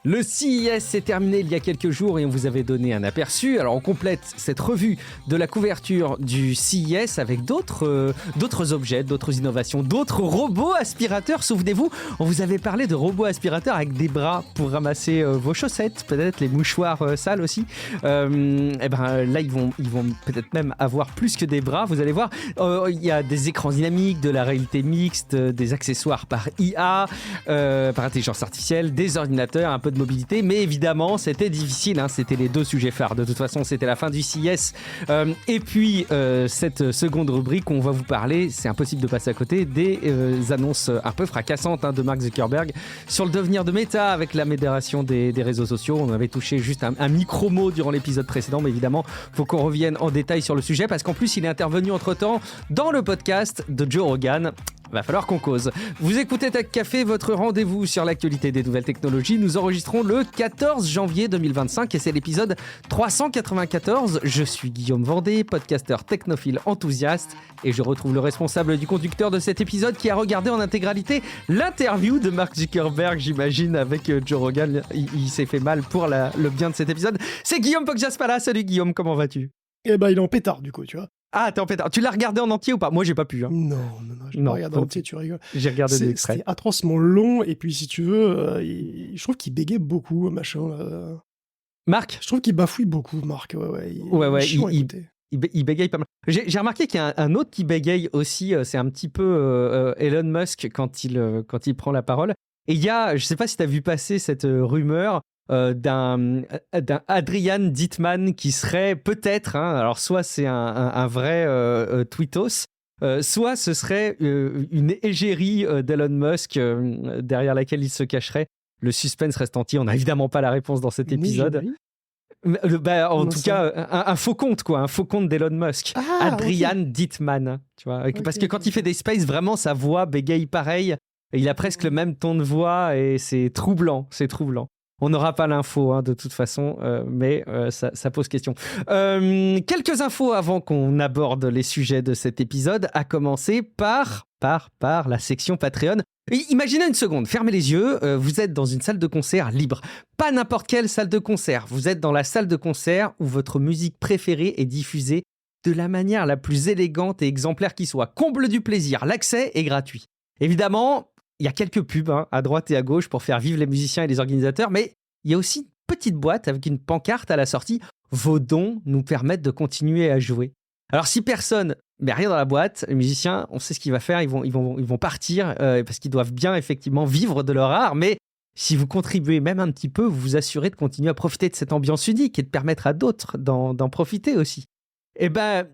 Le CES s'est terminé il y a quelques jours et on vous avait donné un aperçu. Alors on complète cette revue de la couverture du CES avec d'autres objets, d'autres innovations, d'autres robots aspirateurs. Souvenez-vous, on vous avait parlé de robots aspirateurs avec des bras pour ramasser vos chaussettes, peut-être les mouchoirs sales aussi. Là, ils vont peut-être même avoir plus que des bras. Vous allez voir, il y a des écrans dynamiques, de la réalité mixte, des accessoires par IA, par intelligence artificielle, des ordinateurs, un peu de mobilité, mais évidemment c'était difficile, c'était les deux sujets phares. De toute façon, c'était la fin du CES. Et puis cette seconde rubrique, on va vous parler, c'est impossible de passer à côté, des annonces un peu fracassantes de Mark Zuckerberg sur le devenir de Meta avec la modération des réseaux sociaux. On avait touché juste un micro-mot durant l'épisode précédent, mais évidemment, il faut qu'on revienne en détail sur le sujet parce qu'en plus, il est intervenu entre-temps dans le podcast de Joe Rogan. Va falloir qu'on cause. Vous écoutez Tech Café, votre rendez-vous sur l'actualité des nouvelles technologies. Nous enregistrons le 14 janvier 2025 et c'est l'épisode 394. Je suis Guillaume Vendée, podcasteur technophile enthousiaste et je retrouve le responsable du conducteur de cet épisode qui a regardé en intégralité l'interview de Mark Zuckerberg, j'imagine, avec Joe Rogan. Il s'est fait mal pour le bien de cet épisode. C'est Guillaume Poggiaspala. Salut Guillaume, comment vas-tu ? Eh ben, il est en pétard, du coup, tu vois. Ah, t'es en pétard. Tu l'as regardé en entier ou pas ? Moi, j'ai pas pu. Non, j'ai pas regardé en entier, tu rigoles. J'ai regardé des extraits. C'était atrocement long, et puis, si tu veux, je trouve qu'il bégayait beaucoup, machin. Marc ? Je trouve qu'il bafouille beaucoup, Marc. Il bégaye pas mal. J'ai remarqué qu'il y a un autre qui bégaye aussi. C'est un petit peu Elon Musk quand il prend la parole. Et il y a, je sais pas si t'as vu passer cette rumeur d'un Adrian Dittman qui serait peut-être, alors soit c'est un vrai tweetos, soit ce serait une égérie d'Elon Musk derrière laquelle il se cacherait. Le suspense reste entier. On n'a évidemment pas la réponse dans cet épisode. En tout cas, un faux compte, quoi, un faux compte d'Elon Musk. Adrian Dittman, tu vois, parce que quand il fait des spaces, vraiment sa voix bégaye pareil. Et il a presque le même ton de voix et c'est troublant. On n'aura pas l'info de toute façon, mais ça pose question. Quelques infos avant qu'on aborde les sujets de cet épisode, à commencer par la section Patreon. Imaginez une seconde, fermez les yeux, vous êtes dans une salle de concert libre. Pas n'importe quelle salle de concert, vous êtes dans la salle de concert où votre musique préférée est diffusée de la manière la plus élégante et exemplaire qui soit. Comble du plaisir, l'accès est gratuit. Évidemment, il y a quelques pubs à droite et à gauche pour faire vivre les musiciens et les organisateurs, mais il y a aussi une petite boîte avec une pancarte à la sortie. Vos dons nous permettent de continuer à jouer. Alors si personne met rien dans la boîte, les musiciens, on sait ce qu'ils vont faire, ils vont partir parce qu'ils doivent bien effectivement vivre de leur art, mais si vous contribuez même un petit peu, vous vous assurez de continuer à profiter de cette ambiance unique et de permettre à d'autres d'en profiter aussi.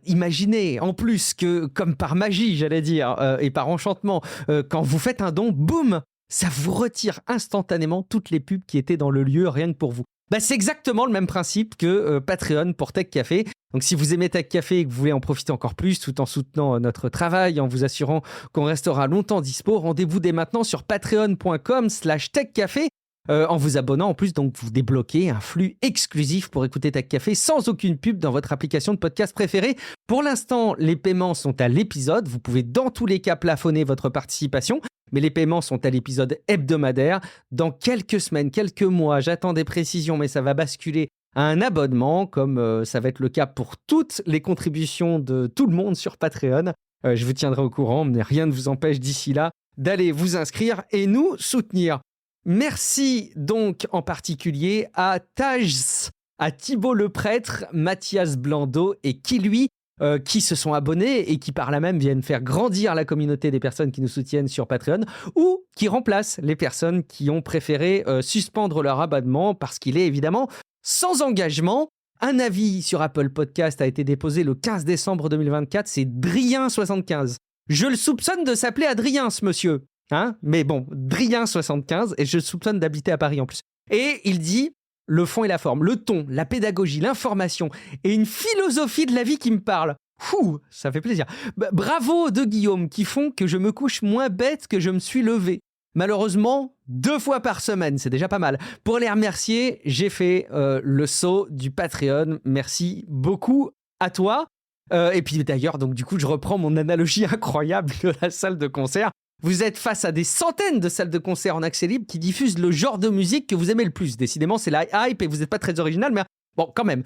Imaginez en plus que, comme par magie, j'allais dire, et par enchantement, quand vous faites un don, boum, ça vous retire instantanément toutes les pubs qui étaient dans le lieu, rien que pour vous. C'est exactement le même principe que Patreon pour Tech Café. Donc si vous aimez Tech Café et que vous voulez en profiter encore plus tout en soutenant notre travail, en vous assurant qu'on restera longtemps dispo, rendez-vous dès maintenant sur patreon.com/techcafé. En vous abonnant en plus, donc vous débloquez un flux exclusif pour écouter Tech Café sans aucune pub dans votre application de podcast préférée. Pour l'instant, les paiements sont à l'épisode. Vous pouvez dans tous les cas plafonner votre participation, mais les paiements sont à l'épisode hebdomadaire. Dans quelques semaines, quelques mois, j'attends des précisions, mais ça va basculer à un abonnement, comme ça va être le cas pour toutes les contributions de tout le monde sur Patreon. Je vous tiendrai au courant, mais rien ne vous empêche d'ici là d'aller vous inscrire et nous soutenir. Merci donc en particulier à Tajs, à Thibaut le Prêtre, Mathias Blando et Kilui qui se sont abonnés et qui par là même viennent faire grandir la communauté des personnes qui nous soutiennent sur Patreon ou qui remplacent les personnes qui ont préféré suspendre leur abonnement parce qu'il est évidemment sans engagement. Un avis sur Apple Podcast a été déposé le 15 décembre 2024, c'est Drien75. Je le soupçonne de s'appeler Adrien, ce monsieur. Mais bon, Drien75, et je soupçonne d'habiter à Paris en plus. Et il dit le fond et la forme, le ton, la pédagogie, l'information et une philosophie de la vie qui me parle. Ça fait plaisir. Bravo de Guillaume qui font que je me couche moins bête que je me suis levé. Malheureusement, 2 fois par semaine, c'est déjà pas mal. Pour les remercier, j'ai fait le saut du Patreon. Merci beaucoup à toi. Et puis d'ailleurs, donc du coup, je reprends mon analogie incroyable de la salle de concert. Vous êtes face à des centaines de salles de concert en accès libre qui diffusent le genre de musique que vous aimez le plus. Décidément, c'est la hype et vous n'êtes pas très original, mais bon, quand même.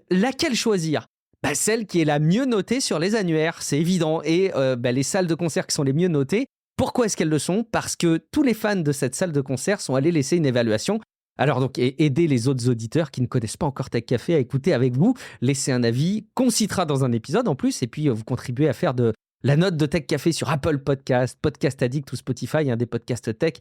Laquelle choisir ? Celle qui est la mieux notée sur les annuaires, c'est évident. Et les salles de concert qui sont les mieux notées, pourquoi est-ce qu'elles le sont ? Parce que tous les fans de cette salle de concert sont allés laisser une évaluation. Alors donc, aider les autres auditeurs qui ne connaissent pas encore Tech Café à écouter avec vous, laissez un avis qu'on citera dans un épisode en plus, et puis vous contribuez à faire de la note de Tech Café sur Apple Podcast, Podcast Addict ou Spotify, un des podcasts tech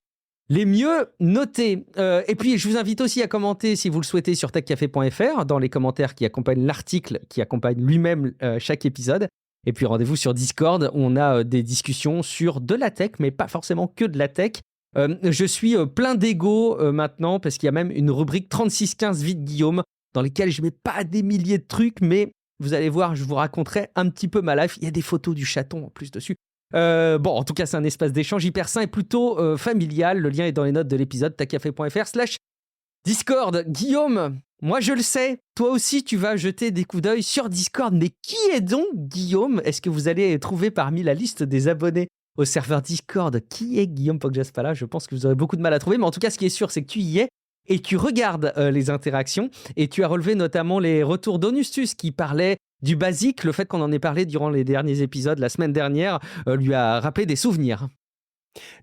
les mieux notés. Et puis, je vous invite aussi à commenter, si vous le souhaitez, sur techcafé.fr, dans les commentaires qui accompagnent l'article, qui accompagne lui-même chaque épisode. Et puis, rendez-vous sur Discord, où on a des discussions sur de la tech, mais pas forcément que de la tech. Je suis plein d'ego maintenant, parce qu'il y a même une rubrique 3615 Vite Guillaume, dans lesquelles je ne mets pas des milliers de trucs, mais vous allez voir, je vous raconterai un petit peu ma life. Il y a des photos du chaton en plus dessus. En tout cas, c'est un espace d'échange hyper sain et plutôt familial. Le lien est dans les notes de l'épisode, tacafé.fr/Discord. Guillaume, moi je le sais, toi aussi tu vas jeter des coups d'œil sur Discord. Mais qui est donc Guillaume ? Est-ce que vous allez trouver parmi la liste des abonnés au serveur Discord qui est Guillaume Poggiaspala ? Je pense que vous aurez beaucoup de mal à trouver, mais en tout cas, ce qui est sûr, c'est que tu y es et tu regardes les interactions et tu as relevé notamment les retours d'Onustus qui parlait du basique. Le fait qu'on en ait parlé durant les derniers épisodes la semaine dernière lui a rappelé des souvenirs.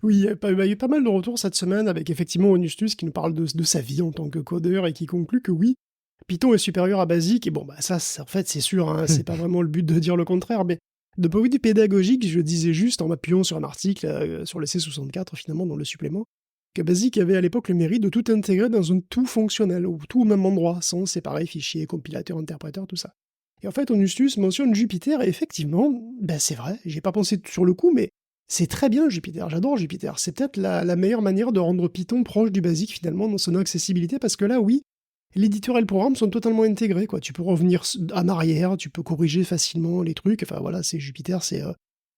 Oui, il y a eu pas mal de retours cette semaine avec effectivement Onustus qui nous parle de sa vie en tant que codeur et qui conclut que oui, Python est supérieur à Basic. Et bon, ça, en fait, c'est sûr, hein, c'est pas vraiment le but de dire le contraire, mais de point de vue pédagogique, je disais juste en m'appuyant sur un article sur le C64, finalement, dans le supplément, que Basic avait à l'époque le mérite de tout intégrer dans un tout fonctionnel, ou tout au même endroit, sans séparer fichiers, compilateur, interpréteur, tout ça. Et en fait, Onustus mentionne Jupyter, et effectivement, c'est vrai, j'ai pas pensé sur le coup, mais c'est très bien Jupyter, j'adore Jupyter. C'est peut-être la meilleure manière de rendre Python proche du Basic, finalement, dans son accessibilité, parce que là, oui, l'éditeur et le programme sont totalement intégrés, quoi. Tu peux revenir en arrière, tu peux corriger facilement les trucs, enfin voilà, c'est Jupyter, c'est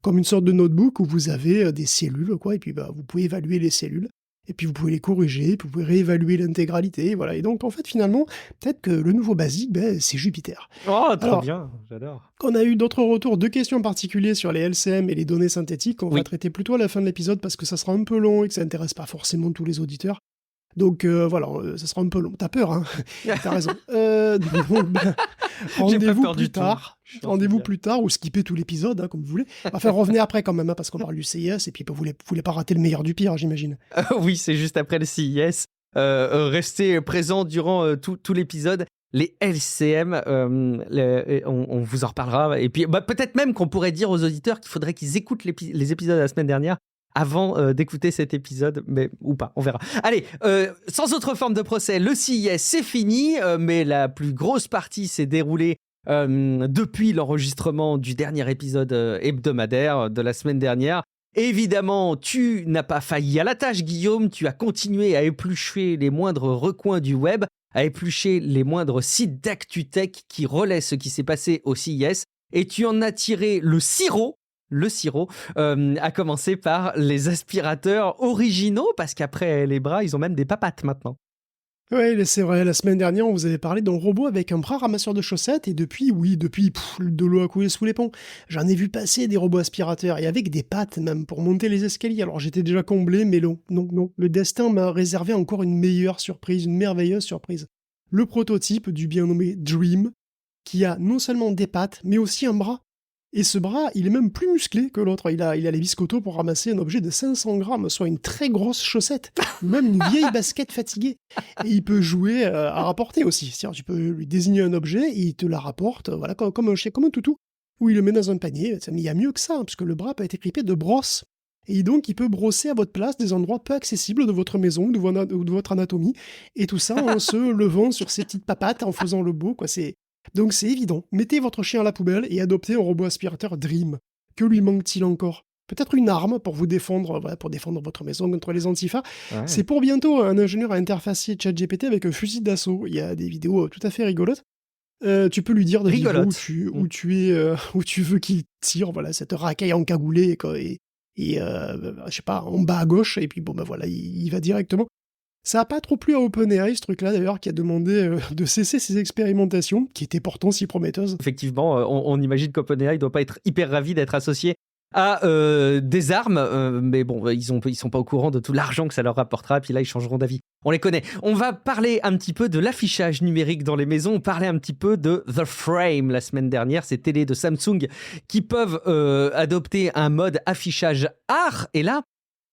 comme une sorte de notebook où vous avez des cellules, quoi, et puis vous pouvez évaluer les cellules. Et puis vous pouvez les corriger, puis vous pouvez réévaluer l'intégralité, voilà. Et donc en fait finalement, peut-être que le nouveau Basic, c'est Jupyter. Oh, trop bien, j'adore. On a eu d'autres retours, 2 questions en particulier sur les LCM et les données synthétiques, qu'on va traiter plutôt à la fin de l'épisode parce que ça sera un peu long et que ça n'intéresse pas forcément tous les auditeurs. Donc voilà, ça sera un peu long. T'as peur, hein. T'as raison. Rendez-vous plus tard. Rendez-vous plus tard ou skippez tout l'épisode, hein, comme vous voulez. Enfin, revenez après quand même, hein, parce qu'on parle du CIS et puis vous voulez pas rater le meilleur du pire, j'imagine. Oui, c'est juste après le CIS. Restez présents durant tout l'épisode. Les LCM, on vous en reparlera. Et puis peut-être même qu'on pourrait dire aux auditeurs qu'il faudrait qu'ils écoutent les épisodes de la semaine dernière avant d'écouter cet épisode, mais ou pas, on verra. Allez, sans autre forme de procès, le CIS, c'est fini, mais la plus grosse partie s'est déroulée depuis l'enregistrement du dernier épisode hebdomadaire de la semaine dernière. Évidemment, tu n'as pas failli à la tâche, Guillaume, tu as continué à éplucher les moindres recoins du web, à éplucher les moindres sites d'actu-tech qui relaient ce qui s'est passé au CIS, et tu en as tiré le sirop, à commencer par les aspirateurs originaux, parce qu'après les bras, ils ont même des papates maintenant. Oui, c'est vrai, la semaine dernière, on vous avait parlé d'un robot avec un bras ramasseur de chaussettes, et depuis, de l'eau a coulé sous les ponts. J'en ai vu passer des robots aspirateurs, et avec des pattes même, pour monter les escaliers. Alors j'étais déjà comblé, mais non. Le destin m'a réservé encore une meilleure surprise, une merveilleuse surprise. Le prototype du bien nommé Dream, qui a non seulement des pattes, mais aussi un bras. Et ce bras, il est même plus musclé que l'autre. Il a les biscottos pour ramasser un objet de 500 grammes, soit une très grosse chaussette, même une vieille basket fatiguée. Et il peut jouer à rapporter aussi. C'est-à-dire, tu peux lui désigner un objet et il te la rapporte, voilà, comme un toutou, ou il le met dans un panier. Mais il y a mieux que ça, hein, puisque le bras peut être équipé de brosses. Et donc, il peut brosser à votre place des endroits peu accessibles de votre maison ou de votre anatomie. Et tout ça en se levant sur ses petites papates, en faisant le beau, quoi. Donc c'est évident, mettez votre chien à la poubelle et adoptez un robot aspirateur Dream. Que lui manque-t-il encore ? Peut-être une arme pour vous défendre, pour défendre votre maison contre les antifas. Ouais. C'est pour bientôt un ingénieur à interfacer ChatGPT avec un fusil d'assaut. Il y a des vidéos tout à fait rigolotes. Tu peux lui dire de où tu veux qu'il tire, voilà, cette racaille encagoulée et je sais pas, en bas à gauche, et puis voilà, il va directement. Ça n'a pas trop plu à OpenAI, ce truc-là, d'ailleurs, qui a demandé de cesser ses expérimentations, qui étaient pourtant si prometteuses. Effectivement, on imagine qu'OpenAI ne doit pas être hyper ravi d'être associé à des armes, mais bon, ils sont pas au courant de tout l'argent que ça leur rapportera, puis là, ils changeront d'avis. On les connaît. On va parler un petit peu de l'affichage numérique dans les maisons. On parlait un petit peu de The Frame la semaine dernière, ces télés de Samsung qui peuvent adopter un mode affichage art. Et là,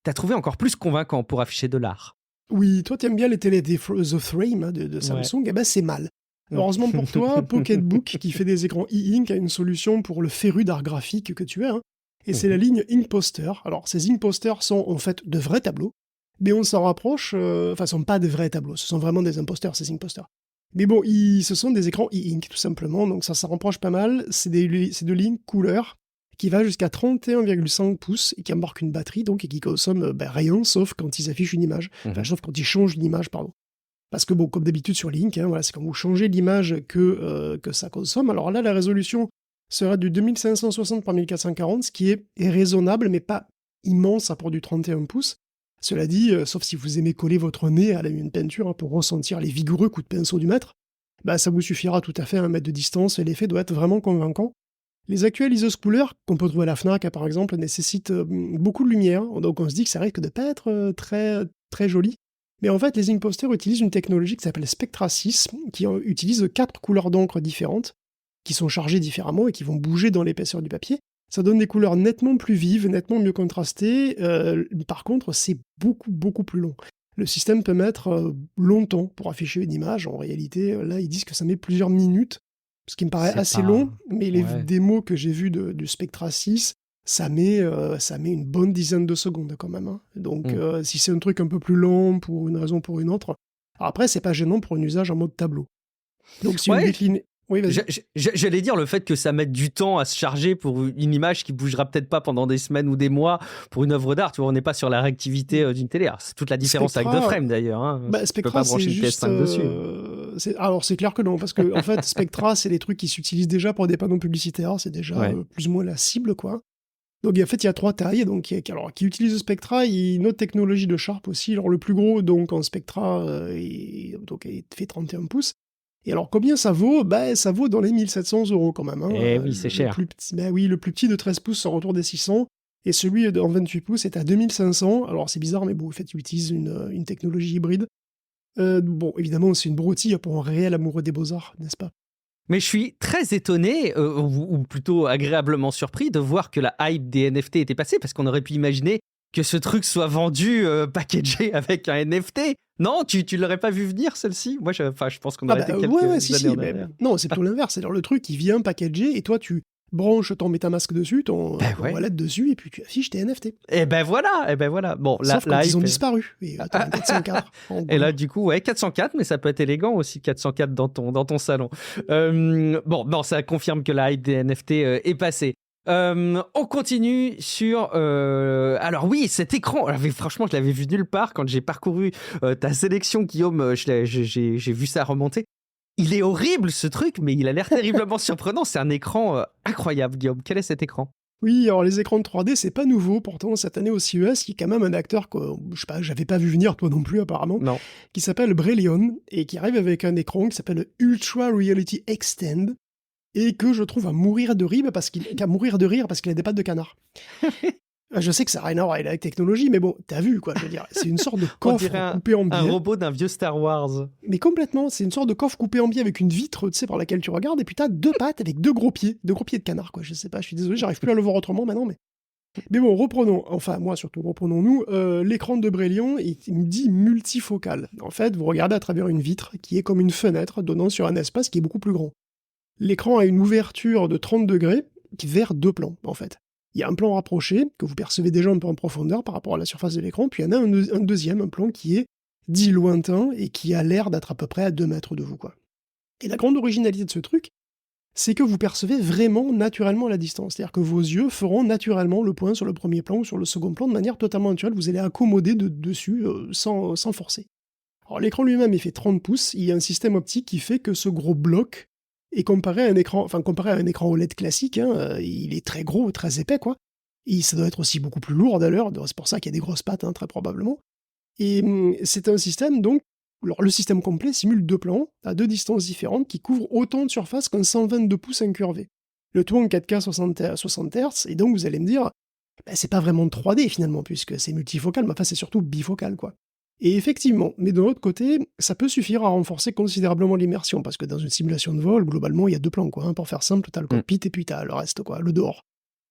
t'as trouvé encore plus convaincant pour afficher de l'art. Oui, toi, t'aimes bien les télés The Frame de Samsung, eh ben c'est mal. Heureusement pour toi, Pocketbook, qui fait des écrans e-ink, a une solution pour le féru d'art graphique que tu es, hein. Et c'est la ligne Inkposter. Alors, ces Inkposters sont en fait de vrais tableaux, mais on s'en rapproche, enfin, ce sont pas de vrais tableaux, ce sont vraiment des imposters, ces Inkposters. Mais bon, ce sont des écrans e-ink, tout simplement, donc ça rapproche pas mal. C'est de lignes couleur qui va jusqu'à 31,5 pouces et qui embarque une batterie, donc, et qui consomme rien, sauf quand ils affichent une image. Enfin, sauf quand ils changent l'image, pardon. Parce que, bon, comme d'habitude sur Link, hein, voilà, c'est quand vous changez l'image que ça consomme. Alors là, la résolution sera du 2560 par 1440, ce qui est raisonnable, mais pas immense pour du 31 pouces. Cela dit, sauf si vous aimez coller votre nez à une peinture, hein, pour ressentir les vigoureux coups de pinceau du maître, bah, ça vous suffira tout à fait à 1 mètre de distance, et l'effet doit être vraiment convaincant. Les actuelles liseuses couleurs, qu'on peut trouver à la Fnac, par exemple, nécessitent beaucoup de lumière, donc on se dit que ça risque de pas être très, très joli. Mais en fait, les Inkposters utilisent une technologie qui s'appelle Spectra 6, qui utilise 4 couleurs d'encre différentes, qui sont chargées différemment et qui vont bouger dans l'épaisseur du papier. Ça donne des couleurs nettement plus vives, nettement mieux contrastées. Par contre, c'est beaucoup, beaucoup plus long. Le système peut mettre longtemps pour afficher une image. En réalité, là, ils disent que ça met plusieurs minutes, ce qui me paraît assez long, mais les démos que j'ai vues du Spectra 6, ça met une bonne dizaine de secondes quand même, hein. Donc, si c'est un truc un peu plus long pour une raison ou pour une autre, alors après, c'est pas gênant pour un usage en mode tableau. Donc, si on décline... Oui, j'allais dire le fait que ça mette du temps à se charger pour une image qui bougera peut-être pas pendant des semaines ou des mois pour une œuvre d'art. Tu vois, on n'est pas sur la réactivité d'une télé. Alors, c'est toute la différence avec The Frame d'ailleurs, hein. Spectra, tu peux pas brancher une PS5 dessus. Alors c'est clair que non, parce que en fait, Spectra, c'est des trucs qui s'utilisent déjà pour des panneaux publicitaires. C'est déjà plus ou moins la cible, quoi. Donc en fait, il y a 3 tailles, donc qui utilisent Spectra. Il y a une autre technologie de Sharp aussi. Alors le plus gros, donc en Spectra, il fait 31 pouces. Et alors, combien ça vaut ? Ça vaut dans les 1700 € quand même, hein. Oui, c'est cher. Le plus petit de 13 pouces sera autour des 600, et celui en 28 pouces est à 2500. Alors, c'est bizarre, mais bon, en fait, il utilise une technologie hybride. Bon, évidemment, c'est une broutille pour un réel amoureux des beaux-arts, n'est-ce pas ? Mais je suis très étonné, ou plutôt agréablement surpris, de voir que la hype des NFT était passée, parce qu'on aurait pu imaginer que ce truc soit vendu, packagé avec un NFT. Non, tu l'aurais pas vu venir, celle-ci ? Moi, je pense qu'on aurait été quelques années en arrière. Non, c'est plutôt l'inverse. C'est-à-dire le truc, il vient packagé, et toi, tu branches ton MetaMask dessus, ton wallet dessus, et puis tu affiches tes NFT. Et ben voilà. Bon, sauf quand ils ont disparu. Et t'as 404. Et là, du coup, 404, mais ça peut être élégant aussi, 404 dans ton salon. Bon, non, ça confirme que la hype des NFT est passée. On continue sur... Alors oui, cet écran, franchement, je l'avais vu nulle part quand j'ai parcouru ta sélection, Guillaume, j'ai vu ça remonter. Il est horrible ce truc, mais il a l'air terriblement surprenant. C'est un écran incroyable, Guillaume. Quel est cet écran ? Oui, alors les écrans de 3D, c'est pas nouveau. Pourtant, cette année au CES, il y a quand même un acteur que j'avais pas vu venir, toi non plus apparemment, qui s'appelle Brillion, et qui arrive avec un écran qui s'appelle Ultra Reality Extend, et que je trouve à mourir de rire parce qu'il a des pattes de canard. Je sais que ça n'a rien à voir avec la technologie, mais bon, t'as vu, quoi, je veux dire. C'est une sorte de coffre coupé en biais. Un robot d'un vieux Star Wars. Mais complètement, c'est une sorte de coffre coupé en biais avec une vitre, tu sais, par laquelle tu regardes, et puis t'as 2 pattes avec 2 gros pieds de canard, quoi. Je sais pas, je suis désolé, j'arrive plus à le voir autrement maintenant, mais... Mais bon, reprenons-nous. L'écran de Brillion, il me dit multifocal. En fait, vous regardez à travers une vitre qui est comme une fenêtre donnant sur un espace qui est beaucoup plus grand. L'écran a une ouverture de 30 degrés vers 2 plans, en fait. Il y a un plan rapproché, que vous percevez déjà un peu en profondeur par rapport à la surface de l'écran, puis il y en a un deuxième, un plan qui est dit lointain et qui a l'air d'être à peu près à 2 mètres de vous, quoi. Et la grande originalité de ce truc, c'est que vous percevez vraiment naturellement la distance. C'est-à-dire que vos yeux feront naturellement le point sur le premier plan ou sur le second plan de manière totalement naturelle. Vous allez accommoder dessus sans forcer. Alors l'écran lui-même, il fait 30 pouces. Il y a un système optique qui fait que ce gros bloc est comparé à un écran OLED classique, hein, il est très gros, très épais, quoi. Et ça doit être aussi beaucoup plus lourd d'ailleurs, c'est pour ça qu'il y a des grosses pattes, hein, très probablement. Et c'est un système, donc, alors le système complet simule 2 plans, à 2 distances différentes, qui couvrent autant de surface qu'un 122 pouces incurvé. Le tout en 4K 60 Hz, et donc vous allez me dire, bah, c'est pas vraiment 3D finalement, puisque c'est multifocal, mais enfin c'est surtout bifocal, quoi. Et effectivement, mais de l'autre côté, ça peut suffire à renforcer considérablement l'immersion, parce que dans une simulation de vol, globalement, il y a deux plans, quoi, hein. Pour faire simple, t'as le Mm. cockpit et puis t'as le reste, quoi, le dehors.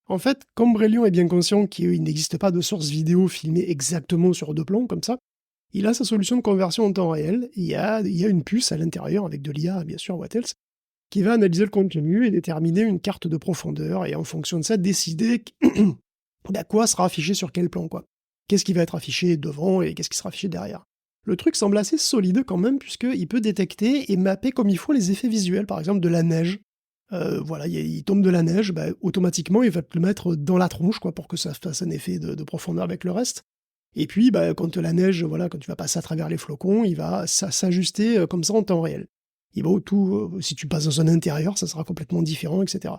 En fait, comme Brélian est bien conscient qu'il n'existe pas de source vidéo filmée exactement sur deux plans, comme ça, il a sa solution de conversion en temps réel. Il y a une puce à l'intérieur, avec de l'IA, bien sûr, what else, qui va analyser le contenu et déterminer une carte de profondeur, et en fonction de ça, décider quoi sera affiché sur quel plan, quoi. Qu'est-ce qui va être affiché devant et qu'est-ce qui sera affiché derrière. Le truc semble assez solide quand même, puisqu'il peut détecter et mapper comme il faut les effets visuels, par exemple de la neige. Voilà, il tombe de la neige, bah, automatiquement il va te le mettre dans la tronche, quoi, pour que ça fasse un effet de profondeur avec le reste. Et puis, bah, quand la neige, voilà, quand tu vas passer à travers les flocons, il va s'ajuster comme ça en temps réel. Il va si tu passes dans un intérieur, ça sera complètement différent, etc.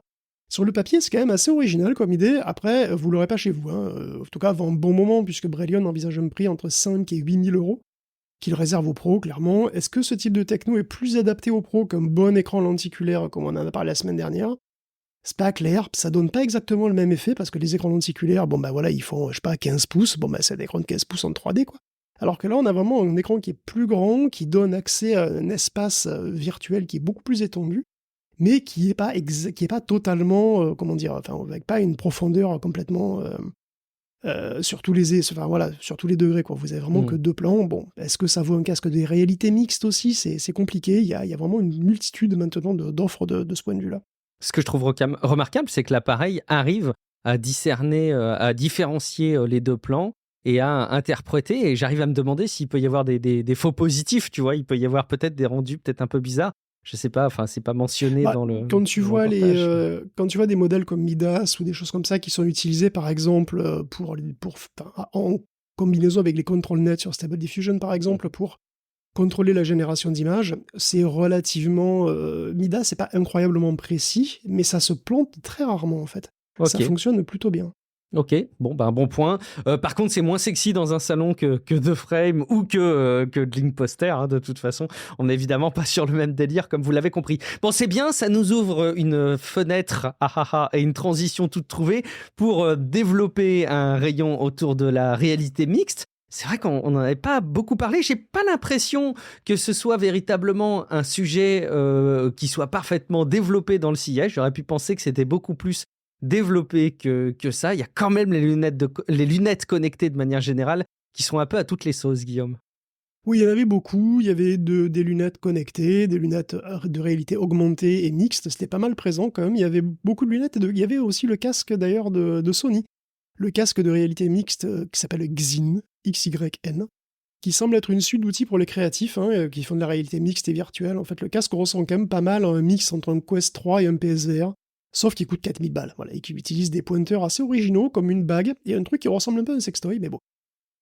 Sur le papier, c'est quand même assez original comme idée. Après, vous l'aurez pas chez vous, hein. En tout cas, avant un bon moment, puisque Brélian envisage un prix entre 5 et 8 000 euros, qu'il réserve aux pros, clairement. Est-ce que ce type de techno est plus adapté aux pros qu'un bon écran lenticulaire, comme on en a parlé la semaine dernière? C'est pas clair, ça donne pas exactement le même effet, parce que les écrans lenticulaires, bon bah voilà, ils font, je sais pas, 15 pouces, bon bah c'est un écran de 15 pouces en 3D, quoi. Alors que là, on a vraiment un écran qui est plus grand, qui donne accès à un espace virtuel qui est beaucoup plus étendu, mais qui est pas totalement, comment dire, enfin, avec pas une profondeur complètement sur tous les enfin, voilà, sur tous les degrés, quoi. Vous avez vraiment que Mm. deux plans. Bon, est-ce que ça vaut un casque de réalité mixte aussi? C'est compliqué. Il y a vraiment une multitude maintenant d'offres de ce point de vue-là. Ce que je trouve remarquable, c'est que l'appareil arrive à discerner, à différencier les deux plans et à interpréter. Et j'arrive à me demander s'il peut y avoir des faux positifs, tu vois. Il peut y avoir peut-être des rendus peut-être un peu bizarres. Je sais pas, enfin, c'est pas mentionné Bah, dans le, quand tu le vois reportage. quand tu vois des modèles comme Midas ou des choses comme ça qui sont utilisés par exemple enfin, en combinaison avec les contrôles nets sur Stable Diffusion par exemple pour contrôler la génération d'images, c'est relativement Midas, c'est pas incroyablement précis, mais ça se plante très rarement en fait. Ça Ok. fonctionne plutôt bien. Ok, bon, ben, bon point. Par contre, c'est moins sexy dans un salon que The Frame ou que de Link Poster, hein, de toute façon. On n'est évidemment pas sur le même délire, comme vous l'avez compris. Bon, c'est bien, ça nous ouvre une fenêtre et une transition toute trouvée pour développer un rayon autour de la réalité mixte. C'est vrai qu'on n'en avait pas beaucoup parlé. J'ai pas l'impression que ce soit véritablement un sujet qui soit parfaitement développé dans le sillage. J'aurais pu penser que c'était beaucoup plus développé que ça. Il y a quand même les lunettes connectées de manière générale qui sont un peu à toutes les sauces, Guillaume. Oui, il y en avait beaucoup. Il y avait des lunettes connectées, des lunettes de réalité augmentée et mixte. C'était pas mal présent quand même. Il y avait beaucoup de lunettes. Il y avait aussi le casque d'ailleurs de Sony. Le casque de réalité mixte qui s'appelle Xyn, XYN, qui semble être une suite d'outils pour les créatifs qui font de la réalité mixte et virtuelle. En fait, le casque ressemble quand même pas mal à un mix entre un Quest 3 et un PSVR, sauf qu'il coûte 4000 balles, voilà, et qui utilise des pointeurs assez originaux comme une bague et un truc qui ressemble un peu à un sextoy, mais bon.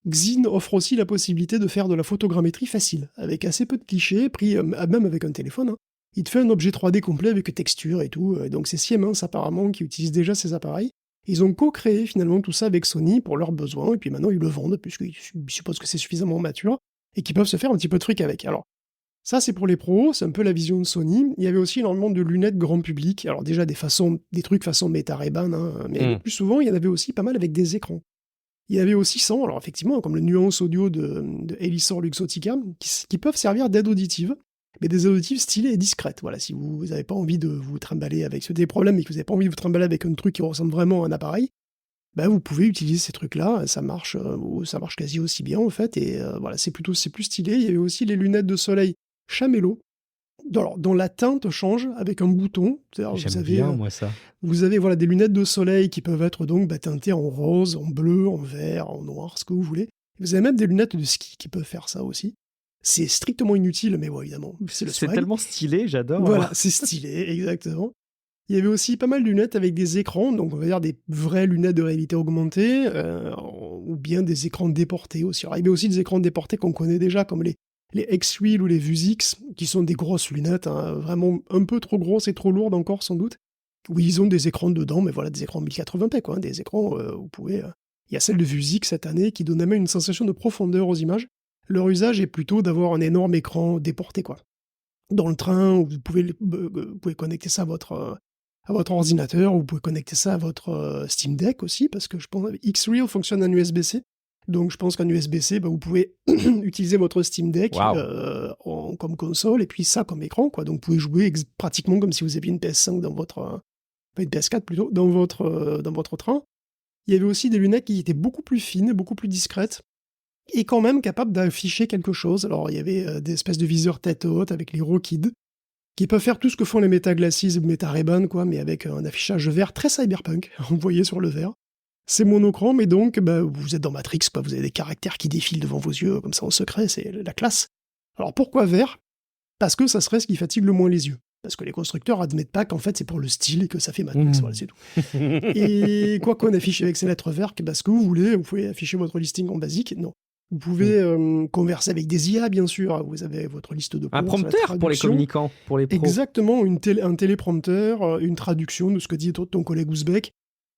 Xyn offre aussi la possibilité de faire de la photogrammétrie facile, avec assez peu de clichés, pris même avec un téléphone. Il te fait un objet 3D complet avec texture et tout, donc c'est Siemens apparemment qui utilise déjà ces appareils. Ils ont co-créé finalement tout ça avec Sony pour leurs besoins, et puis maintenant ils le vendent, puisqu'ils supposent que c'est suffisamment mature, et qu'ils peuvent se faire un petit peu de fric avec. Alors, ça c'est pour les pros, c'est un peu la vision de Sony. Il y avait aussi énormément de lunettes grand public, alors déjà des trucs façon Meta Ray-Ban, mais le plus souvent il y en avait aussi pas mal avec des écrans. Il y avait aussi 100, alors effectivement, comme le nuance audio de Elisor Luxottica, qui peuvent servir d'aide auditive, mais des aides auditives stylées et discrètes. Voilà, si vous n'avez pas envie de vous trimballer avec des problèmes et que vous n'avez pas envie de vous trimballer avec un truc qui ressemble vraiment à un appareil, bah vous pouvez utiliser ces trucs-là, ça marche quasi aussi bien en fait, et voilà, c'est plus stylé. Il y avait aussi les lunettes de soleil Chamello, dont la teinte change avec un bouton. C'est-à-dire, J'aime bien, moi, ça. vous avez voilà, des lunettes de soleil qui peuvent être donc teintées en rose, en bleu, en vert, en noir, ce que vous voulez. Vous avez même des lunettes de ski qui peuvent faire ça aussi. C'est strictement inutile, mais bon, évidemment, c'est le C'est swag. tellement stylé, j'adore. Voilà, c'est stylé, exactement. Il y avait aussi pas mal de lunettes avec des écrans, donc on va dire des vraies lunettes de réalité augmentée, ou bien des écrans déportés aussi. Alors, il y avait aussi des écrans déportés qu'on connaît déjà, comme les X-Wheel ou les Vuzix, qui sont des grosses lunettes, vraiment un peu trop grosses et trop lourdes encore sans doute, où ils ont des écrans dedans, mais voilà, des écrans 1080p, quoi, des écrans où vous pouvez... Il y a celle de Vuzix cette année qui donnait même une sensation de profondeur aux images. Leur usage est plutôt d'avoir un énorme écran déporté, quoi. Dans le train, vous pouvez connecter ça à votre à votre ordinateur, vous pouvez connecter ça à votre Steam Deck aussi, parce que je pense que X-Reel fonctionne en USB-C. Donc je pense qu'en USB-C, vous pouvez utiliser votre Steam Deck Waouh. comme console, et puis ça comme écran, quoi. Donc vous pouvez jouer pratiquement comme si vous aviez une PS5 dans votre... pas une PS4 plutôt, dans votre train. Il y avait aussi des lunettes qui étaient beaucoup plus fines, beaucoup plus discrètes, et quand même capables d'afficher quelque chose. Alors il y avait des espèces de viseurs tête haute avec les Rokid, qui peuvent faire tout ce que font les Meta Glasses ou Meta Ray-Ban, quoi, mais avec un affichage vert très cyberpunk, vous voyez sur le verre. C'est monochrome, et donc vous êtes dans Matrix, quoi. Vous avez des caractères qui défilent devant vos yeux, comme ça en secret, c'est la classe. Alors pourquoi vert? Parce que ça serait ce qui fatigue le moins les yeux. Parce que les constructeurs admettent pas qu'en fait c'est pour le style et que ça fait Matrix, voilà, c'est tout. Et quoi qu'on affiche avec ces lettres vertes, ce que vous voulez, vous pouvez afficher votre listing en basique, non. Vous pouvez converser avec des IA, bien sûr, vous avez votre liste de Un courses, la prompteur pour les traduction. communicants, pour les pros. Exactement, un téléprompteur, une traduction de ce que dit ton collègue ouzbek,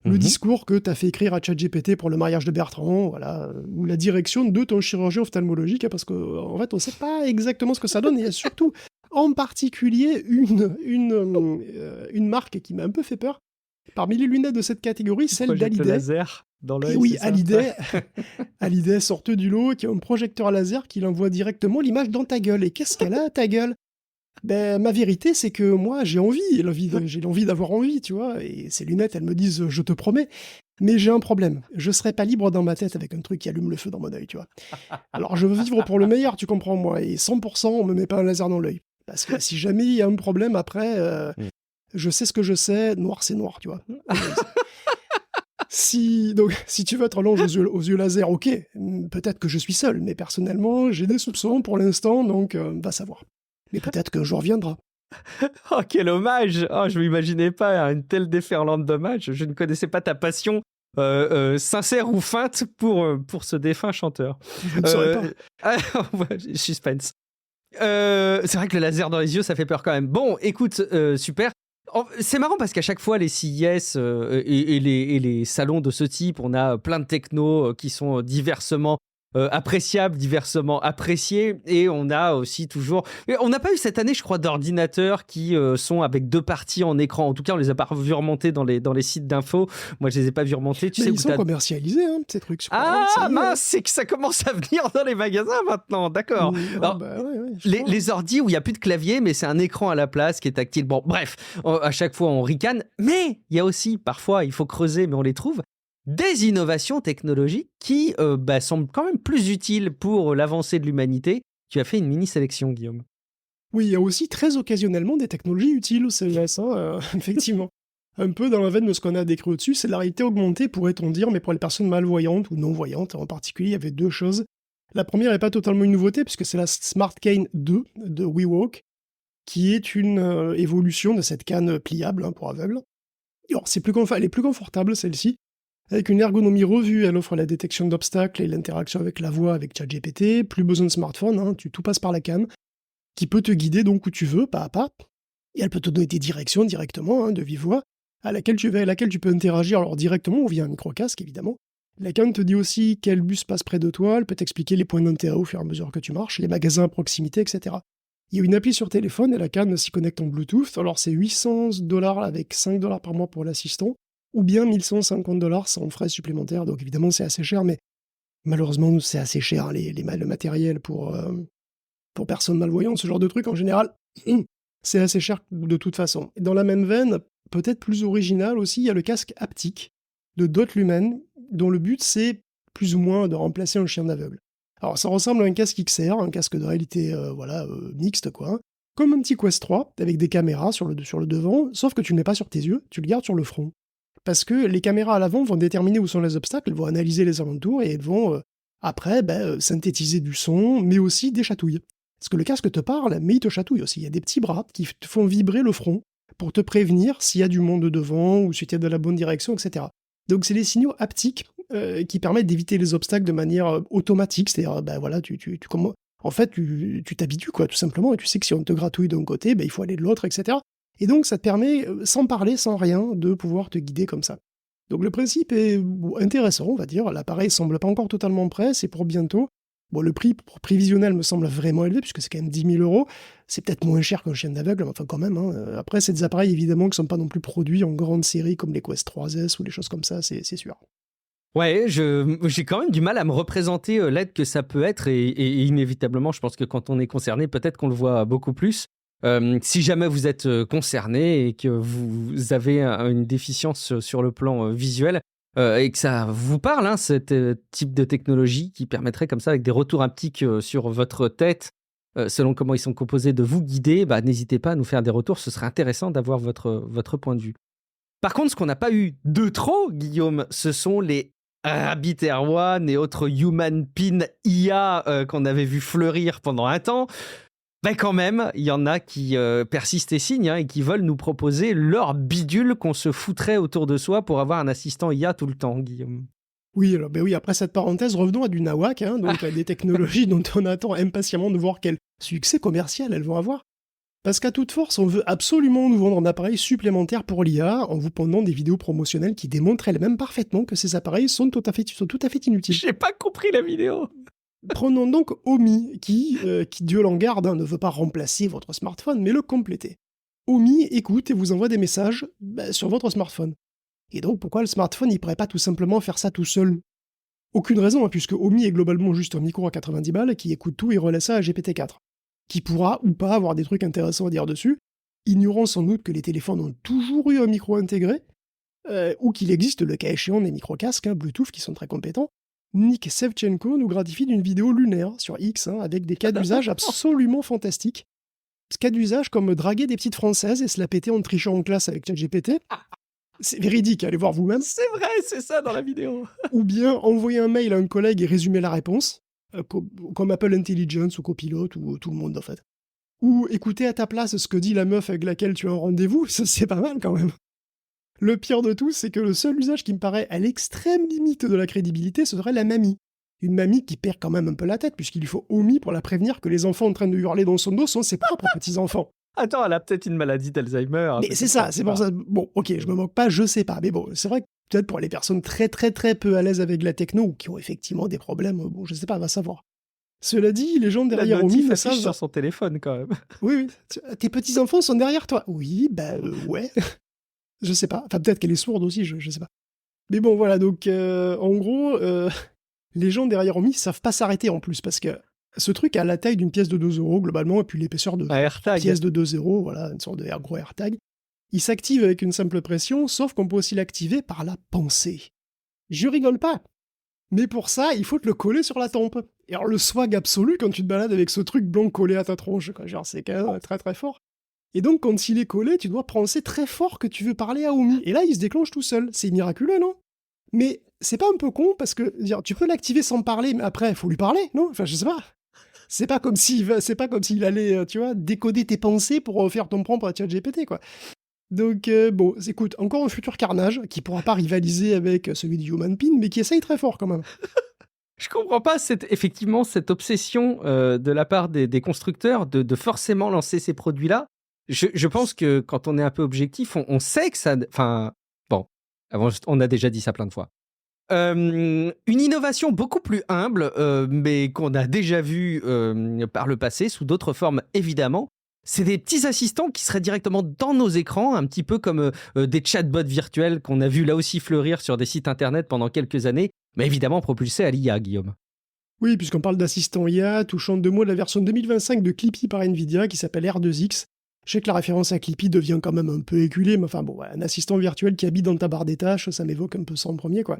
le Mhm. discours que t'as fait écrire à ChatGPT pour le mariage de Bertrand, voilà, ou la direction de ton chirurgien ophtalmologique, parce qu'en fait, on sait pas exactement ce que ça donne, et il y a surtout, en particulier, une marque qui m'a un peu fait peur. Parmi les lunettes de cette catégorie, celle Projette le d'Hallyday. laser dans l'œil. Et oui, c'est ça Hallyday sortait du lot, qui a un projecteur laser qui envoie directement l'image dans ta gueule. Et qu'est-ce qu'elle a, ta gueule? Ben, ma vérité, c'est que moi, j'ai envie d'avoir envie, tu vois. Et ces lunettes, elles me disent, je te promets. Mais j'ai un problème. Je serais pas libre dans ma tête avec un truc qui allume le feu dans mon œil, tu vois. Alors, je veux vivre pour le meilleur, tu comprends, moi. Et 100%, on me met pas un laser dans l'œil. Parce que si jamais il y a un problème, après, je sais ce que je sais, noir, c'est noir, tu vois. Si tu veux être l'ange aux yeux laser, ok, peut-être que je suis seul, mais personnellement, j'ai des soupçons pour l'instant, donc va savoir. Mais peut-être qu'un jour viendra. Oh, quel hommage! Oh, je m'imaginais pas une telle déferlante d'hommages. Je ne connaissais pas ta passion sincère ou feinte pour ce défunt chanteur. Je ne saurais pas. Suspense. C'est vrai que le laser dans les yeux, ça fait peur quand même. Bon, écoute, super. C'est marrant parce qu'à chaque fois, les CES et les salons de ce type, on a plein de technos qui sont diversement appréciables, diversement appréciés. Et on a aussi toujours... On n'a pas eu cette année, je crois, d'ordinateurs qui sont avec 2 parties en écran. En tout cas, on les a pas vus remonter dans les sites d'infos. Moi, je les ai pas vus remonter. Mais ils sont commercialisés, hein, ces trucs. Ah, mince, c'est que ça commence à venir dans les magasins maintenant, d'accord. Alors, les ordis où il n'y a plus de clavier, mais c'est un écran à la place qui est tactile. Bon, bref, à chaque fois on ricane, mais il y a aussi, parfois, il faut creuser, mais on les trouve, des innovations technologiques qui semblent quand même plus utiles pour l'avancée de l'humanité. Tu as fait une mini-sélection, Guillaume. Oui, il y a aussi très occasionnellement des technologies utiles au CES, effectivement. Un peu dans la veine de ce qu'on a décrit au-dessus, c'est de la réalité augmentée, pourrait-on dire, mais pour les personnes malvoyantes ou non-voyantes en particulier, il y avait 2 choses. La première n'est pas totalement une nouveauté, puisque c'est la Smart Cane 2 de WeWalk, qui est une évolution de cette canne pliable pour aveugles. Alors, elle est plus confortable, celle-ci, avec une ergonomie revue. Elle offre la détection d'obstacles et l'interaction avec la voix avec ChatGPT. Plus besoin de smartphone, tout passe par la canne, qui peut te guider donc où tu veux, pas à pas. Et elle peut te donner tes directions directement, de vive voix, à laquelle tu peux interagir alors directement ou via un micro-casque, évidemment. La canne te dit aussi quel bus passe près de toi, elle peut t'expliquer les points d'intérêt au fur et à mesure que tu marches, les magasins à proximité, etc. Il y a une appli sur téléphone et la canne s'y connecte en Bluetooth. Alors c'est $800 avec $5 par mois pour l'assistant, ou bien $1150 sans frais supplémentaires. Donc évidemment c'est assez cher, mais malheureusement c'est assez cher le matériel pour personnes malvoyantes, ce genre de truc en général. C'est assez cher de toute façon. Et dans la même veine, peut-être plus original aussi, il y a le casque haptique de Dot Lumen, dont le but c'est plus ou moins de remplacer un chien aveugle. Alors ça ressemble à un casque XR, un casque de réalité mixte, quoi. Comme un petit Quest 3, avec des caméras sur le devant, sauf que tu ne le mets pas sur tes yeux, tu le gardes sur le front. Parce que les caméras à l'avant vont déterminer où sont les obstacles, elles vont analyser les alentours et elles vont après synthétiser du son, mais aussi des chatouilles. Parce que le casque te parle, mais il te chatouille aussi. Il y a des petits bras qui te font vibrer le front pour te prévenir s'il y a du monde devant ou si tu es dans la bonne direction, etc. Donc c'est des signaux haptiques qui permettent d'éviter les obstacles de manière automatique. C'est-à-dire, en fait, tu t'habitues, quoi, tout simplement, et tu sais que si on te gratouille d'un côté, il faut aller de l'autre, etc. Et donc ça te permet, sans parler, sans rien, de pouvoir te guider comme ça. Donc le principe est intéressant, on va dire. L'appareil semble pas encore totalement prêt, c'est pour bientôt. Bon, le prix pour prévisionnel me semble vraiment élevé, puisque c'est quand même 10 000 euros. C'est peut-être moins cher qu'un chien d'aveugle, mais enfin quand même. Après, c'est des appareils évidemment qui ne sont pas non plus produits en grande série comme les Quest 3S ou les choses comme ça, c'est sûr. Ouais, j'ai quand même du mal à me représenter l'aide que ça peut être et inévitablement, je pense que quand on est concerné, peut-être qu'on le voit beaucoup plus. Si jamais vous êtes concerné et que vous avez une déficience sur le plan visuel et que ça vous parle, hein, ce type de technologie qui permettrait comme ça, avec des retours haptiques sur votre tête, selon comment ils sont composés, de vous guider, bah, n'hésitez pas à nous faire des retours, ce serait intéressant d'avoir votre point de vue. Par contre, ce qu'on n'a pas eu de trop, Guillaume, ce sont les Rabbit Air One et autres Human Pin IA qu'on avait vu fleurir pendant un temps. Ben quand même, il y en a qui persistent et signent et qui veulent nous proposer leur bidule qu'on se foutrait autour de soi pour avoir un assistant IA tout le temps, Guillaume. Oui, alors, oui, après cette parenthèse, revenons à du nawak, donc à des technologies dont on attend impatiemment de voir quel succès commercial elles vont avoir. Parce qu'à toute force, on veut absolument nous vendre un appareil supplémentaire pour l'IA en vous pondant des vidéos promotionnelles qui démontrent elles-mêmes parfaitement que ces appareils sont tout à fait inutiles. J'ai pas compris la vidéo. Prenons donc Omi, qui Dieu l'en garde, ne veut pas remplacer votre smartphone, mais le compléter. Omi écoute et vous envoie des messages sur votre smartphone. Et donc, pourquoi le smartphone, il pourrait pas tout simplement faire ça tout seul? Aucune raison, puisque Omi est globalement juste un micro à 90 balles qui écoute tout et relaie ça à GPT-4, qui pourra ou pas avoir des trucs intéressants à dire dessus, ignorant sans doute que les téléphones ont toujours eu un micro intégré, ou qu'il existe le cas échéant des micro-casques Bluetooth qui sont très compétents. Nick Sevchenko nous gratifie d'une vidéo lunaire sur X avec des cas d'usage absolument fantastiques. Cas d'usage comme draguer des petites françaises et se la péter en trichant en classe avec ChatGPT. C'est véridique, allez voir vous-même. C'est vrai, c'est ça dans la vidéo. Ou bien envoyer un mail à un collègue et résumer la réponse, comme Apple Intelligence ou Copilot ou tout le monde en fait. Ou écouter à ta place ce que dit la meuf avec laquelle tu as un rendez-vous, ça, c'est pas mal quand même. Le pire de tout, c'est que le seul usage qui me paraît à l'extrême limite de la crédibilité, ce serait la mamie. Une mamie qui perd quand même un peu la tête, puisqu'il lui faut Omi pour la prévenir que les enfants en train de hurler dans son dos sont ses propres petits-enfants. Attends, elle a peut-être une maladie d'Alzheimer. Mais c'est ça, c'est pour ça. Bon, ok, je me moque pas, je sais pas. Mais bon, c'est vrai que peut-être pour les personnes très très très peu à l'aise avec la techno, ou qui ont effectivement des problèmes, bon, je sais pas, va savoir. Cela dit, les gens derrière Omi ne savent... sur son téléphone quand même. Oui, tes petits-enfants sont derrière toi. Oui, ouais. Je sais pas. Enfin, peut-être qu'elle est sourde aussi, je sais pas. Mais bon, voilà, donc, en gros, les gens derrière Omi savent pas s'arrêter en plus, parce que ce truc a la taille d'une pièce de 2 € globalement, et puis l'épaisseur de pièce de 2 €, voilà, une sorte de gros AirTag. Il s'active avec une simple pression, sauf qu'on peut aussi l'activer par la pensée. Je rigole pas. Mais pour ça, il faut te le coller sur la tempe. Et alors le swag absolu quand tu te balades avec ce truc blanc collé à ta tronche, quoi. Genre c'est quand même très très fort. Et donc quand il est collé, tu dois penser très fort que tu veux parler à Omi. Et là, il se déclenche tout seul. C'est miraculeux, non? Mais c'est pas un peu con, parce que tu peux l'activer sans parler, mais après, il faut lui parler, non? Enfin, je sais pas. C'est pas comme s'il allait, tu vois, décoder tes pensées pour faire ton prompt à ChatGPT, quoi. Donc, bon, écoute, encore un futur carnage qui pourra pas rivaliser avec celui de Human Pin, mais qui essaye très fort quand même. Je comprends pas effectivement cette obsession de la part des constructeurs de forcément lancer ces produits-là. Je pense que quand on est un peu objectif, on sait que ça... Enfin, bon, avant, on a déjà dit ça plein de fois. Une innovation beaucoup plus humble, mais qu'on a déjà vue par le passé, sous d'autres formes évidemment, c'est des petits assistants qui seraient directement dans nos écrans, un petit peu comme des chatbots virtuels qu'on a vu là aussi fleurir sur des sites internet pendant quelques années, mais évidemment propulsés à l'IA, Guillaume. Oui, puisqu'on parle d'assistant IA, touchant deux mots de la version 2025 de Clippy par Nvidia qui s'appelle R2X. Je sais que la référence à Clippy devient quand même un peu éculée, mais enfin bon, un assistant virtuel qui habite dans ta barre des tâches, ça m'évoque un peu ça en premier, quoi.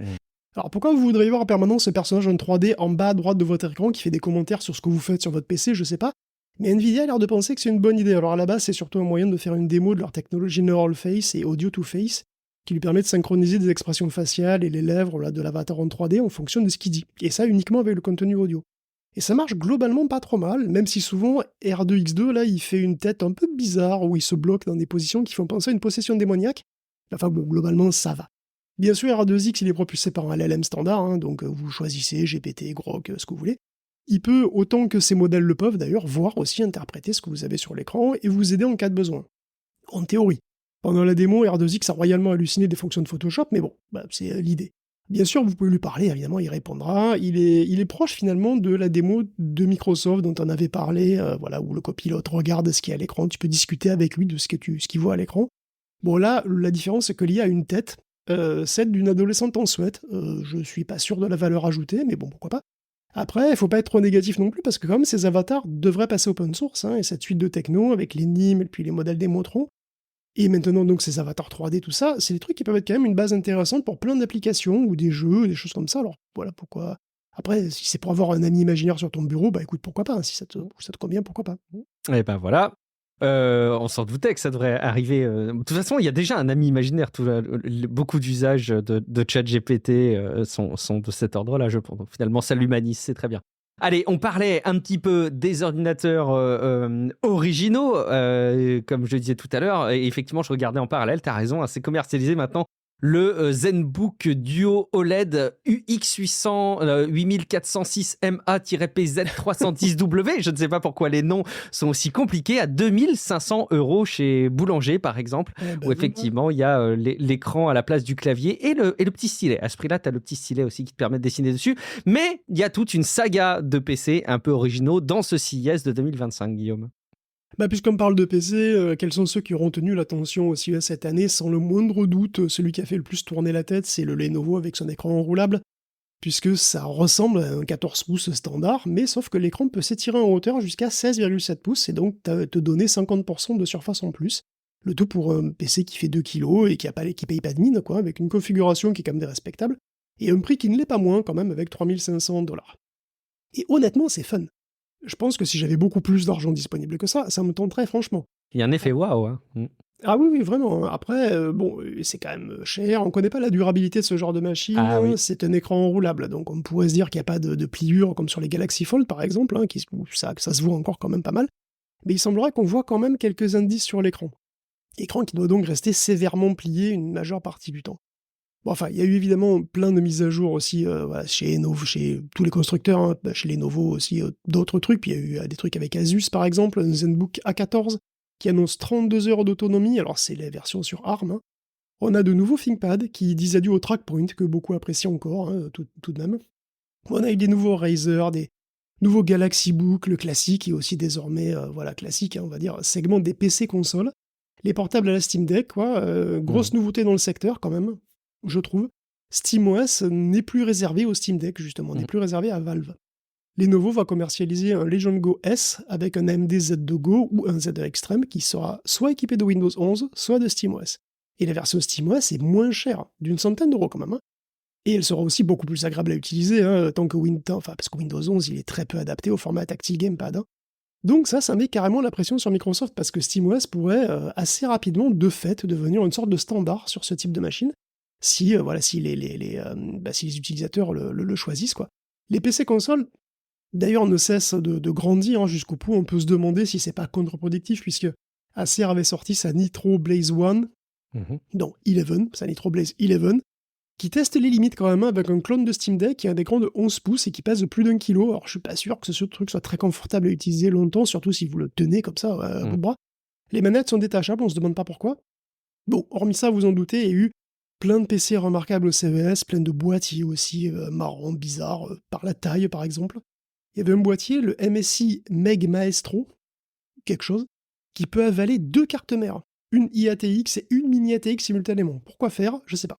Alors pourquoi vous voudriez voir en permanence ce personnage en 3D en bas à droite de votre écran qui fait des commentaires sur ce que vous faites sur votre PC, je sais pas. Mais Nvidia a l'air de penser que c'est une bonne idée. Alors à la base, c'est surtout un moyen de faire une démo de leur technologie Neural Face et Audio to Face, qui lui permet de synchroniser des expressions faciales et les lèvres là, de l'avatar en 3D en fonction de ce qu'il dit. Et ça uniquement avec le contenu audio. Et ça marche globalement pas trop mal, même si souvent R2X2, là, il fait une tête un peu bizarre, où il se bloque dans des positions qui font penser à une possession démoniaque. Enfin bon, globalement, ça va. Bien sûr, R2X, il est propulsé par un LLM standard, donc vous choisissez GPT, Grok, ce que vous voulez. Il peut, autant que ces modèles le peuvent d'ailleurs, voir aussi interpréter ce que vous avez sur l'écran et vous aider en cas de besoin. En théorie. Pendant la démo, R2X a royalement halluciné des fonctions de Photoshop, mais bon, c'est l'idée. Bien sûr, vous pouvez lui parler, évidemment, il répondra. Il est proche finalement de la démo de Microsoft dont on avait parlé, voilà, où le copilote regarde ce qu'il y a à l'écran, tu peux discuter avec lui de ce qu'il voit à l'écran. Bon là, la différence c'est que l'IA a une tête, celle d'une adolescente en Suède. Je suis pas sûr de la valeur ajoutée, mais bon, pourquoi pas. Après, il faut pas être trop négatif non plus, parce que quand même, ces avatars devraient passer open source, hein, et cette suite de techno, avec les NIM et puis les modèles Démotron, et maintenant donc ces avatars 3D, tout ça, c'est des trucs qui peuvent être quand même une base intéressante pour plein d'applications, ou des jeux, des choses comme ça, alors voilà pourquoi... Après, si c'est pour avoir un ami imaginaire sur ton bureau, bah écoute, pourquoi pas, hein, si ça te convient, pourquoi pas. Et ben voilà. On s'en doutait que ça devrait arriver. De toute façon, il y a déjà un ami imaginaire. Beaucoup d'usages de ChatGPT sont de cet ordre-là, je pense. Donc, finalement, ça l'humanise, c'est très bien. Allez, on parlait un petit peu des ordinateurs originaux, comme je disais tout à l'heure. Et effectivement, je regardais en parallèle, tu as raison, hein, c'est commercialisé maintenant. Le ZenBook Duo OLED UX800 8406MA-PZ310W, je ne sais pas pourquoi les noms sont aussi compliqués, à 2500 € chez Boulanger par exemple, où effectivement il y a l'écran à la place du clavier et le petit stylet. À ce prix-là, tu as le petit stylet aussi qui te permet de dessiner dessus, mais il y a toute une saga de PC un peu originaux dans ce CES de 2025, Guillaume. Bah, puisqu'on parle de PC, quels sont ceux qui auront tenu l'attention au CES cette année? Sans le moindre doute, celui qui a fait le plus tourner la tête, c'est le Lenovo avec son écran enroulable, puisque ça ressemble à un 14 pouces standard, mais sauf que l'écran peut s'étirer en hauteur jusqu'à 16,7 pouces, et donc te donner 50% de surface en plus. Le tout pour un PC qui fait 2 kg et qui paye pas de mine, quoi, avec une configuration qui est quand même respectable, et un prix qui ne l'est pas moins quand même, avec 3500 $. Et honnêtement, c'est fun. Je pense que si j'avais beaucoup plus d'argent disponible que ça me tenterait franchement. Il y a un effet waouh. Hein. Ah oui, vraiment. Après, bon, c'est quand même cher. On connaît pas la durabilité de ce genre de machine. Ah oui. C'est un écran enroulable, donc on pourrait se dire qu'il n'y a pas de pliure comme sur les Galaxy Fold par exemple, hein, où ça se voit encore quand même pas mal. Mais il semblerait qu'on voit quand même quelques indices sur l'écran. Écran qui doit donc rester sévèrement plié une majeure partie du temps. Bon, enfin, il y a eu évidemment plein de mises à jour aussi voilà, chez tous les constructeurs, hein, chez Lenovo aussi, d'autres trucs. Puis il y a eu des trucs avec Asus par exemple, un ZenBook A14 qui annonce 32 heures d'autonomie. Alors c'est les versions sur ARM. Hein. On a de nouveaux ThinkPad qui disent adieu au trackpoint que beaucoup apprécient encore, hein, tout de même. On a eu des nouveaux Razer, des nouveaux Galaxy Book, le classique, et aussi désormais, voilà, classique, hein, on va dire, segment des PC consoles. Les portables à la Steam Deck, quoi. Grosse nouveauté dans le secteur quand même, je trouve. SteamOS n'est plus réservé au Steam Deck, justement, n'est plus réservé à Valve. Lenovo va commercialiser un Legion Go S avec un AMD Z2 Go ou un Z2 Extreme qui sera soit équipé de Windows 11, soit de SteamOS. Et la version SteamOS est moins chère, d'une centaine d'euros quand même. Hein. Et elle sera aussi beaucoup plus agréable à utiliser, hein, tant que parce que Windows 11 il est très peu adapté au format tactile gamepad. Hein. Donc ça met carrément la pression sur Microsoft parce que SteamOS pourrait assez rapidement, de fait, devenir une sorte de standard sur ce type de machine, si les utilisateurs le choisissent, quoi. Les PC consoles, d'ailleurs, ne cessent de grandir hein, jusqu'au point où on peut se demander si c'est pas contre-productif, puisque Acer avait sorti sa Nitro Blaze One, sa Nitro Blaze 11, qui teste les limites quand même avec un clone de Steam Deck qui a un écran de 11 pouces et qui pèse plus d'1 kg. Alors je suis pas sûr que ce truc soit très confortable à utiliser longtemps, surtout si vous le tenez comme ça à bout de bras. Les manettes sont détachables, on se demande pas pourquoi. Bon, hormis ça, vous en doutez, il y a eu plein de PC remarquables au CES, plein de boîtiers aussi marrants, bizarres, par la taille par exemple. Il y avait un boîtier, le MSI Meg Maestro, quelque chose, qui peut avaler 2 cartes mères, une IATX et une mini ATX simultanément. Pourquoi faire? Je sais pas.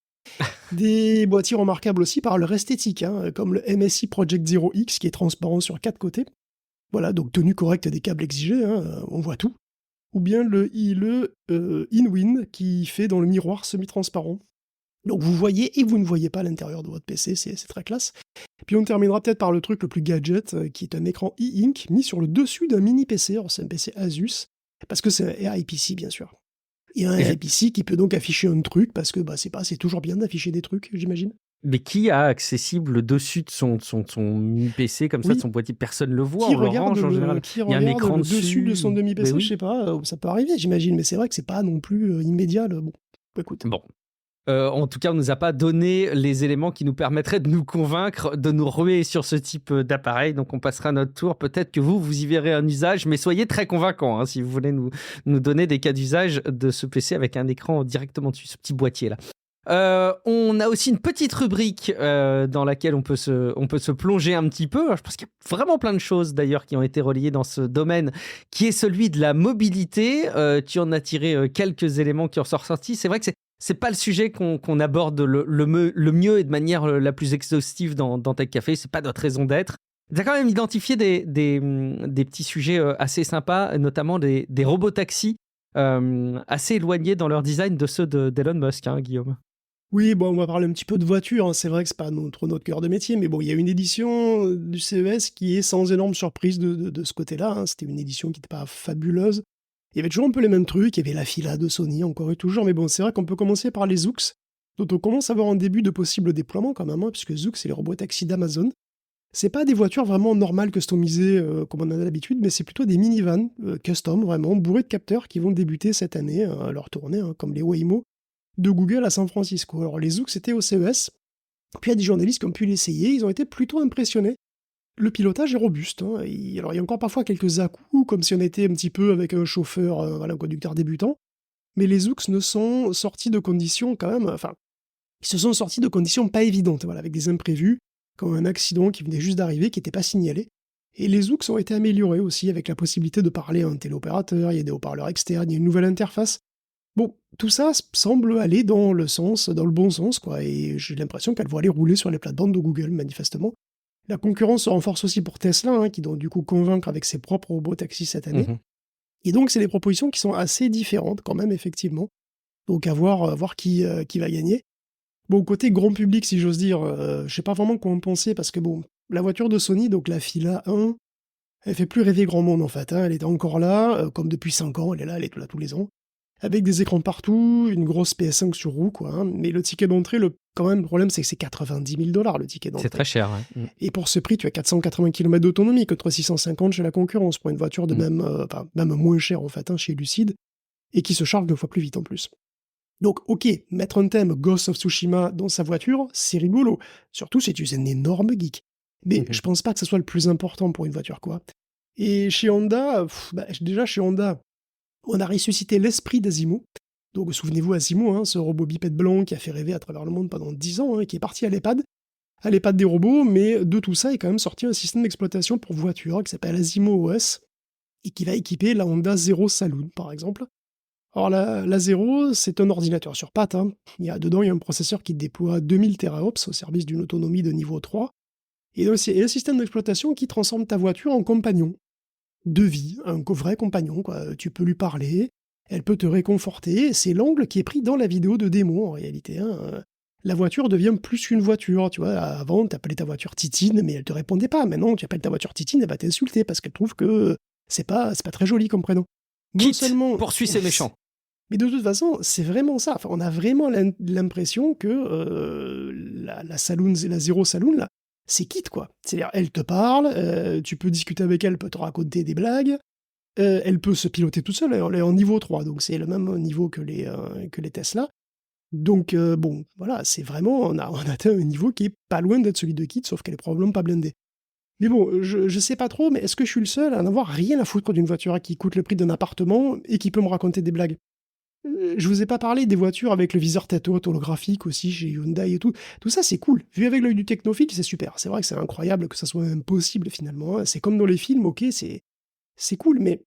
Des boîtiers remarquables aussi par leur esthétique, hein, comme le MSI Project Zero X qui est transparent sur 4 côtés. Voilà, donc tenue correcte des câbles exigés, hein, on voit tout. Ou bien le InWin qui fait dans le miroir semi-transparent. Donc vous voyez et vous ne voyez pas l'intérieur de votre PC, c'est très classe. Puis on terminera peut-être par le truc le plus gadget, qui est un écran e-ink mis sur le dessus d'un mini PC. Alors c'est un PC Asus, parce que c'est un AI PC bien sûr. Et un AI PC qui peut donc afficher un truc, parce que c'est toujours bien d'afficher des trucs, j'imagine. Mais qui a accessible le dessus de son mini PC comme ça, de son boîtier? Personne le voit, on le range en général. Il y a un écran dessus de son demi-PC, oui. Je sais pas, ça peut arriver, j'imagine, mais c'est vrai que c'est pas non plus immédiat. Bon, écoute. Bon. En tout cas, on ne nous a pas donné les éléments qui nous permettraient de nous convaincre de nous ruer sur ce type d'appareil. Donc, on passera notre tour. Peut-être que vous y verrez un usage, mais soyez très convaincants hein, si vous voulez nous donner des cas d'usage de ce PC avec un écran directement dessus, ce petit boîtier-là. On a aussi une petite rubrique dans laquelle on peut se plonger un petit peu. Alors, je pense qu'il y a vraiment plein de choses d'ailleurs qui ont été reliées dans ce domaine, qui est celui de la mobilité. Tu en as tiré quelques éléments qui en sont ressortis. C'est vrai que c'est pas le sujet qu'on aborde le mieux et de manière la plus exhaustive dans Tech Café. C'est pas notre raison d'être. Tu as quand même identifié des petits sujets assez sympas, notamment des robotaxis assez éloignés dans leur design de ceux d'Elon Musk, hein, Guillaume. Oui, bon, on va parler un petit peu de voiture, hein. C'est vrai que c'est pas notre cœur de métier, mais bon, il y a une édition du CES qui est sans énorme surprise de ce côté-là, hein. C'était une édition qui n'était pas fabuleuse. Il y avait toujours un peu les mêmes trucs, il y avait la fila de Sony encore et toujours, mais bon, c'est vrai qu'on peut commencer par les Zoox, dont on commence à avoir un début de possible déploiement quand même, hein, puisque Zoox, c'est les robots taxis d'Amazon. C'est pas des voitures vraiment normales, customisées comme on en a l'habitude, mais c'est plutôt des minivans custom, vraiment, bourrés de capteurs qui vont débuter cette année à leur tournée, hein, comme les Waymo de Google à San Francisco. Alors les Zoox c'était au CES, puis il y a des journalistes qui ont pu l'essayer, ils ont été plutôt impressionnés. Le pilotage est robuste, hein. Alors il y a encore parfois quelques à-coups, comme si on était un petit peu avec un chauffeur, un conducteur débutant, mais les Zoox ne sont sortis de conditions quand même, enfin, ils se sont sortis de conditions pas évidentes, voilà, avec des imprévus, comme un accident qui venait juste d'arriver, qui n'était pas signalé. Et les Zoox ont été améliorés aussi avec la possibilité de parler à un téléopérateur, il y a des haut-parleurs externes, il y a une nouvelle interface. Bon, tout ça semble aller dans le bon sens, quoi, et j'ai l'impression qu'elles vont aller rouler sur les plates-bandes de Google, manifestement. La concurrence se renforce aussi pour Tesla, hein, qui doit du coup convaincre avec ses propres robots taxis cette année. Et donc, c'est des propositions qui sont assez différentes, quand même, effectivement. Donc, à voir qui va gagner. Bon, côté grand public, si j'ose dire, je sais pas vraiment quoi en penser, parce que bon, la voiture de Sony, donc la Fila 1, elle fait plus rêver grand monde, en fait, hein. Elle était encore là, comme depuis 5 ans, elle est là tous les ans. Avec des écrans partout, une grosse PS5 sur roue, quoi, hein. Mais le ticket d'entrée, quand même, le problème, c'est que c'est 90 000 $, le ticket d'entrée. C'est très cher, ouais. Et pour ce prix, tu as 480 km d'autonomie, contre 650 chez la concurrence, pour une voiture de même moins chère, en fait, hein, chez Lucid, et qui se charge 2 fois plus vite en plus. Donc, ok, mettre un thème Ghost of Tsushima dans sa voiture, c'est rigolo, surtout si tu es un énorme geek. Mais je pense pas que ce soit le plus important pour une voiture, quoi. Et chez Honda, déjà chez Honda, on a ressuscité l'esprit d'Asimov. Donc souvenez-vous Asimov, hein, ce robot bipède blanc qui a fait rêver à travers le monde pendant 10 ans, hein, qui est parti à l'EHPAD des robots, mais de tout ça est quand même sorti un système d'exploitation pour voiture qui s'appelle Asimov OS, et qui va équiper la Honda Zero Saloon, par exemple. Alors la Zero, c'est un ordinateur sur pattes, hein. Dedans, il y a un processeur qui déploie 2000 TOPS au service d'une autonomie de niveau 3, et un système d'exploitation qui transforme ta voiture en compagnon de vie, un vrai compagnon, quoi. Tu peux lui parler, elle peut te réconforter, c'est l'angle qui est pris dans la vidéo de démo en réalité, hein. La voiture devient plus qu'une voiture, tu vois. Avant, tu appelais ta voiture Titine, mais elle te répondait pas. Maintenant, tu appelles ta voiture Titine, elle va t'insulter parce qu'elle trouve que c'est pas très joli comme prénom. Non seulement poursuit ses méchants. Mais de toute façon, c'est vraiment ça. Enfin, on a vraiment l'impression que la Zero Saloon, là, c'est quitte, quoi. C'est-à-dire, elle te parle, tu peux discuter avec elle, elle peut te raconter des blagues, elle peut se piloter toute seule, elle est en niveau 3, donc c'est le même niveau que les Tesla. Donc, bon, voilà, c'est vraiment, on a atteint un niveau qui est pas loin d'être celui de Kit, sauf qu'elle est probablement pas blindée. Mais bon, je sais pas trop, mais est-ce que je suis le seul à n'avoir rien à foutre d'une voiture qui coûte le prix d'un appartement et qui peut me raconter des blagues? Je vous ai pas parlé des voitures avec le viseur tête haute holographique aussi chez Hyundai et tout. Tout ça, c'est cool. Vu avec l'œil du technophile, c'est super. C'est vrai que c'est incroyable que ça soit même possible finalement, hein. C'est comme dans les films, ok, c'est cool, mais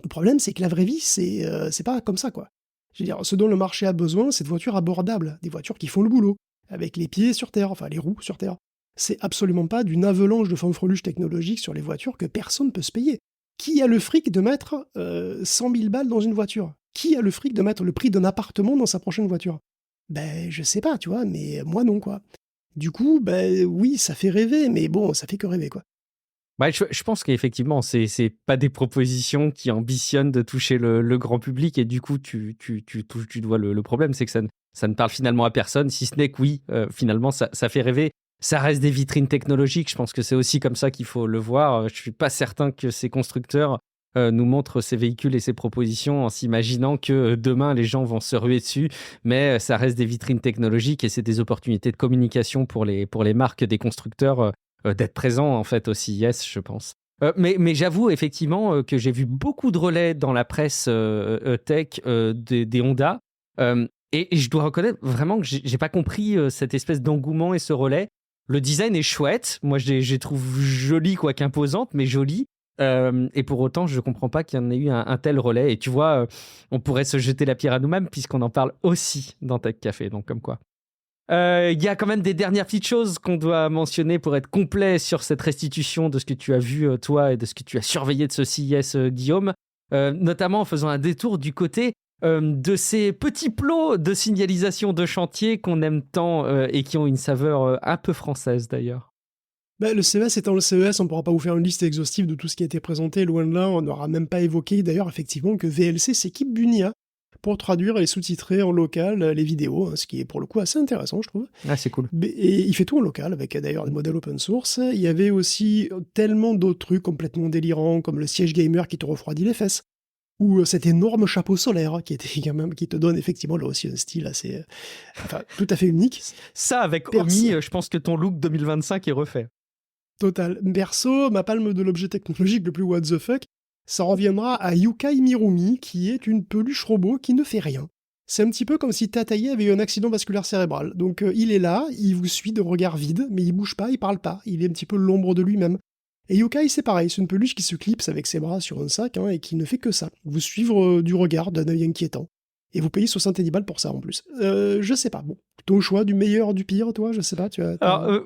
le problème, c'est que la vraie vie, c'est pas comme ça, quoi. Je veux dire, ce dont le marché a besoin, c'est de voitures abordables, des voitures qui font le boulot, avec les pieds sur terre, enfin les roues sur terre. C'est absolument pas d'une avalanche de fanfreluches technologiques sur les voitures que personne peut se payer. Qui a le fric de mettre 100 000 balles dans une voiture? Qui a le fric de mettre le prix d'un appartement dans sa prochaine voiture? Ben, je sais pas, tu vois, mais moi non, quoi. Du coup, ben oui, ça fait rêver, mais bon, ça fait que rêver, quoi. Ouais, je pense qu'effectivement, c'est pas des propositions qui ambitionnent de toucher le grand public, et du coup, tu touches du doigt le problème, c'est que ça ne parle finalement à personne, si ce n'est que oui, finalement, ça fait rêver. Ça reste des vitrines technologiques, je pense que c'est aussi comme ça qu'il faut le voir. Je suis pas certain que ces constructeurs nous montrent ces véhicules et ces propositions en s'imaginant que demain les gens vont se ruer dessus, mais ça reste des vitrines technologiques et c'est des opportunités de communication pour les marques des constructeurs d'être présents en fait au CES, je pense. Mais j'avoue effectivement que j'ai vu beaucoup de relais dans la presse tech des Honda. Et je dois reconnaître vraiment que j'ai pas compris cette espèce d'engouement et ce relais. Le design est chouette. Moi, je les trouve jolie, quoique imposante, mais jolie. Et pour autant, je comprends pas qu'il y en ait eu un tel relais. Et tu vois, on pourrait se jeter la pierre à nous-mêmes puisqu'on en parle aussi dans Tech Café. Donc, comme quoi. Il y a quand même des dernières petites choses qu'on doit mentionner pour être complet sur cette restitution de ce que tu as vu, toi, et de ce que tu as surveillé de ce CIS, Guillaume. Notamment en faisant un détour du côté de ces petits plots de signalisation de chantier qu'on aime tant et qui ont une saveur un peu française d'ailleurs. Bah, le CES étant le CES, on ne pourra pas vous faire une liste exhaustive de tout ce qui a été présenté, loin de là, on n'aura même pas évoqué d'ailleurs effectivement que VLC s'équipe d'Unia pour traduire et sous-titrer en local les vidéos, hein, ce qui est pour le coup assez intéressant je trouve. Ah, c'est cool. Et il fait tout en local, avec d'ailleurs des modèles open source. Il y avait aussi tellement d'autres trucs complètement délirants, comme le siège gamer qui te refroidit les fesses, ou cet énorme chapeau solaire qui était quand même, qui te donne effectivement là aussi un style assez, enfin, tout à fait unique. Ça, avec Omi, je pense que ton look 2025 est refait. Total. Perso, ma palme de l'objet technologique le plus what the fuck, ça reviendra à Yukai Mirumi, qui est une peluche robot qui ne fait rien. C'est un petit peu comme si Tataï avait eu un accident vasculaire cérébral. Donc il est là, il vous suit de regard vide, mais il bouge pas, il parle pas, il est un petit peu l'ombre de lui-même. Et Yukai, c'est pareil, c'est une peluche qui se clipse avec ses bras sur un sac, hein, et qui ne fait que ça, vous suivre du regard d'un œil inquiétant. Et vous payez 70 balles pour ça en plus. Je sais pas, bon. Ton choix du meilleur, du pire, toi, je sais pas, tu as... Alors,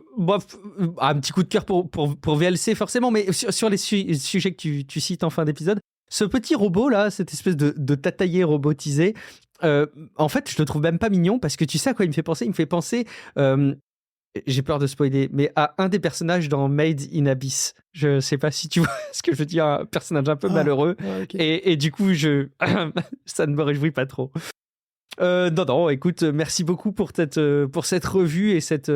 un petit coup de cœur pour VLC forcément, mais sur les sujets que tu cites en fin d'épisode, ce petit robot là, cette espèce de tataillé robotisé, en fait, je le trouve même pas mignon parce que tu sais à quoi il me fait penser. Il me fait penser, j'ai peur de spoiler, mais à un des personnages dans Made in Abyss. Je sais pas si tu vois ce que je veux dire, un personnage un peu malheureux. Okay. Et du coup, ça ne me réjouit pas trop. Non, écoute, merci beaucoup pour cette revue et cette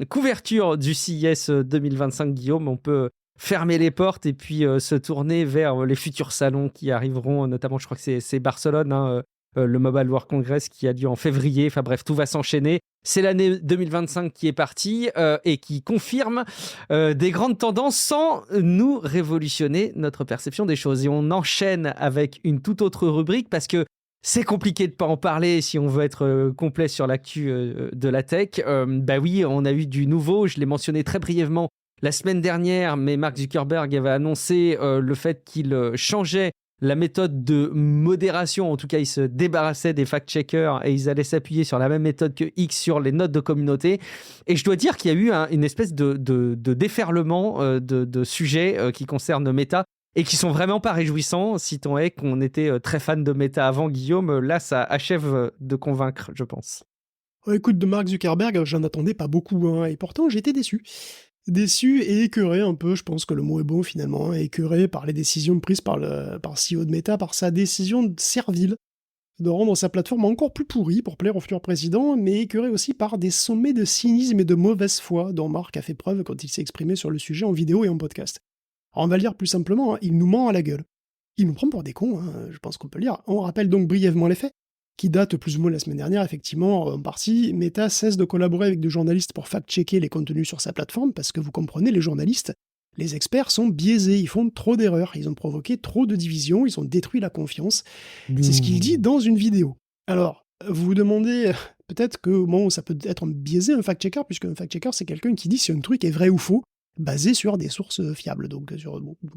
couverture du CIS 2025, Guillaume. On peut fermer les portes et puis se tourner vers les futurs salons qui arriveront, notamment, je crois que c'est Barcelone, hein, le Mobile World Congress qui a lieu en février. Enfin bref, tout va s'enchaîner. C'est l'année 2025 qui est partie et qui confirme des grandes tendances sans nous révolutionner notre perception des choses. Et on enchaîne avec une toute autre rubrique parce que c'est compliqué de pas en parler si on veut être complet sur l'actu de la tech. Bah oui, on a eu du nouveau. Je l'ai mentionné très brièvement la semaine dernière, mais Mark Zuckerberg avait annoncé le fait qu'il changeait la méthode de modération. En tout cas, il se débarrassait des fact-checkers et ils allaient s'appuyer sur la même méthode que X sur les notes de communauté. Et je dois dire qu'il y a eu une espèce de déferlement de sujets qui concernent Meta et qui sont vraiment pas réjouissants. Si tant est qu'on était très fan de Meta avant, Guillaume, là, ça achève de convaincre, je pense. Écoute, de Mark Zuckerberg, j'en attendais pas beaucoup, hein, et pourtant j'étais déçu. Déçu et écœuré un peu, je pense que le mot est bon finalement, hein, écœuré par les décisions prises par CEO de Meta, par sa décision servile de rendre sa plateforme encore plus pourrie pour plaire au futur président, mais écœuré aussi par des sommets de cynisme et de mauvaise foi dont Mark a fait preuve quand il s'est exprimé sur le sujet en vidéo et en podcast. Alors on va le dire plus simplement, hein, il nous ment à la gueule. Il nous prend pour des cons, hein, je pense qu'on peut le dire. On rappelle donc brièvement les faits, qui datent plus ou moins la semaine dernière, effectivement, en partie. Meta cesse de collaborer avec des journalistes pour fact-checker les contenus sur sa plateforme, parce que vous comprenez, les journalistes, les experts sont biaisés, ils font trop d'erreurs, ils ont provoqué trop de divisions, ils ont détruit la confiance. C'est ce qu'il dit dans une vidéo. Alors, vous vous demandez peut-être que au moment où ça peut être biaisé un fact-checker, puisque un fact-checker, c'est quelqu'un qui dit si un truc est vrai ou faux, basé sur des sources fiables. Donc,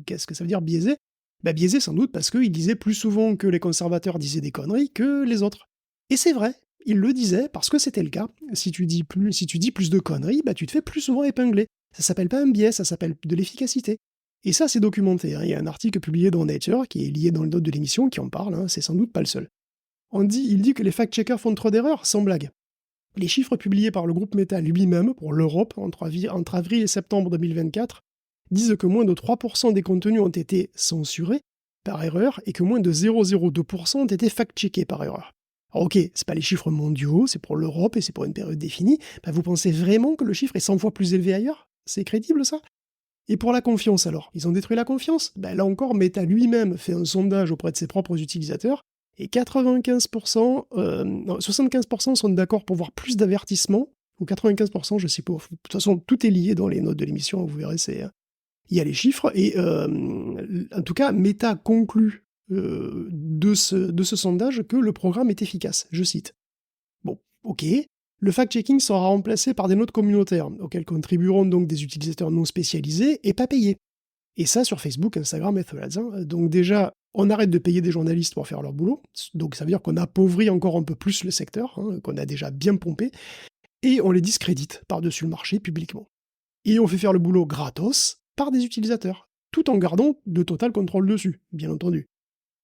qu'est-ce que ça veut dire biaisé ? Biaisé sans doute parce qu'il disait plus souvent que les conservateurs disaient des conneries que les autres. Et c'est vrai, il le disait parce que c'était le cas. Si tu dis plus de conneries, tu te fais plus souvent épingler. Ça s'appelle pas un biais, ça s'appelle de l'efficacité. Et ça, c'est documenté. Hein. Il y a un article publié dans Nature qui est lié dans le note de l'émission qui en parle, hein. C'est sans doute pas le seul. Il dit que les fact-checkers font trop d'erreurs, sans blague. Les chiffres publiés par le groupe Meta lui-même pour l'Europe entre avril et septembre 2024 disent que moins de 3% des contenus ont été censurés par erreur et que moins de 0,02% ont été fact-checkés par erreur. Alors ok, c'est pas les chiffres mondiaux, c'est pour l'Europe et c'est pour une période définie, vous pensez vraiment que le chiffre est 100 fois plus élevé ailleurs ? C'est crédible ça ? Et pour la confiance alors, ils ont détruit la confiance ? Là encore, Meta lui-même fait un sondage auprès de ses propres utilisateurs et 75% sont d'accord pour voir plus d'avertissements, ou 95%, je sais pas, de toute façon tout est lié dans les notes de l'émission, vous verrez, il y a les chiffres, et en tout cas, Meta conclut de ce sondage que le programme est efficace, je cite. Ok, le fact-checking sera remplacé par des notes communautaires, auxquelles contribueront donc des utilisateurs non spécialisés et pas payés. Et ça sur Facebook, Instagram et Threads. Donc déjà, on arrête de payer des journalistes pour faire leur boulot, donc ça veut dire qu'on appauvrit encore un peu plus le secteur, qu'on a déjà bien pompé, et on les discrédite par-dessus le marché publiquement. Et on fait faire le boulot gratos par des utilisateurs, tout en gardant de total contrôle dessus, bien entendu.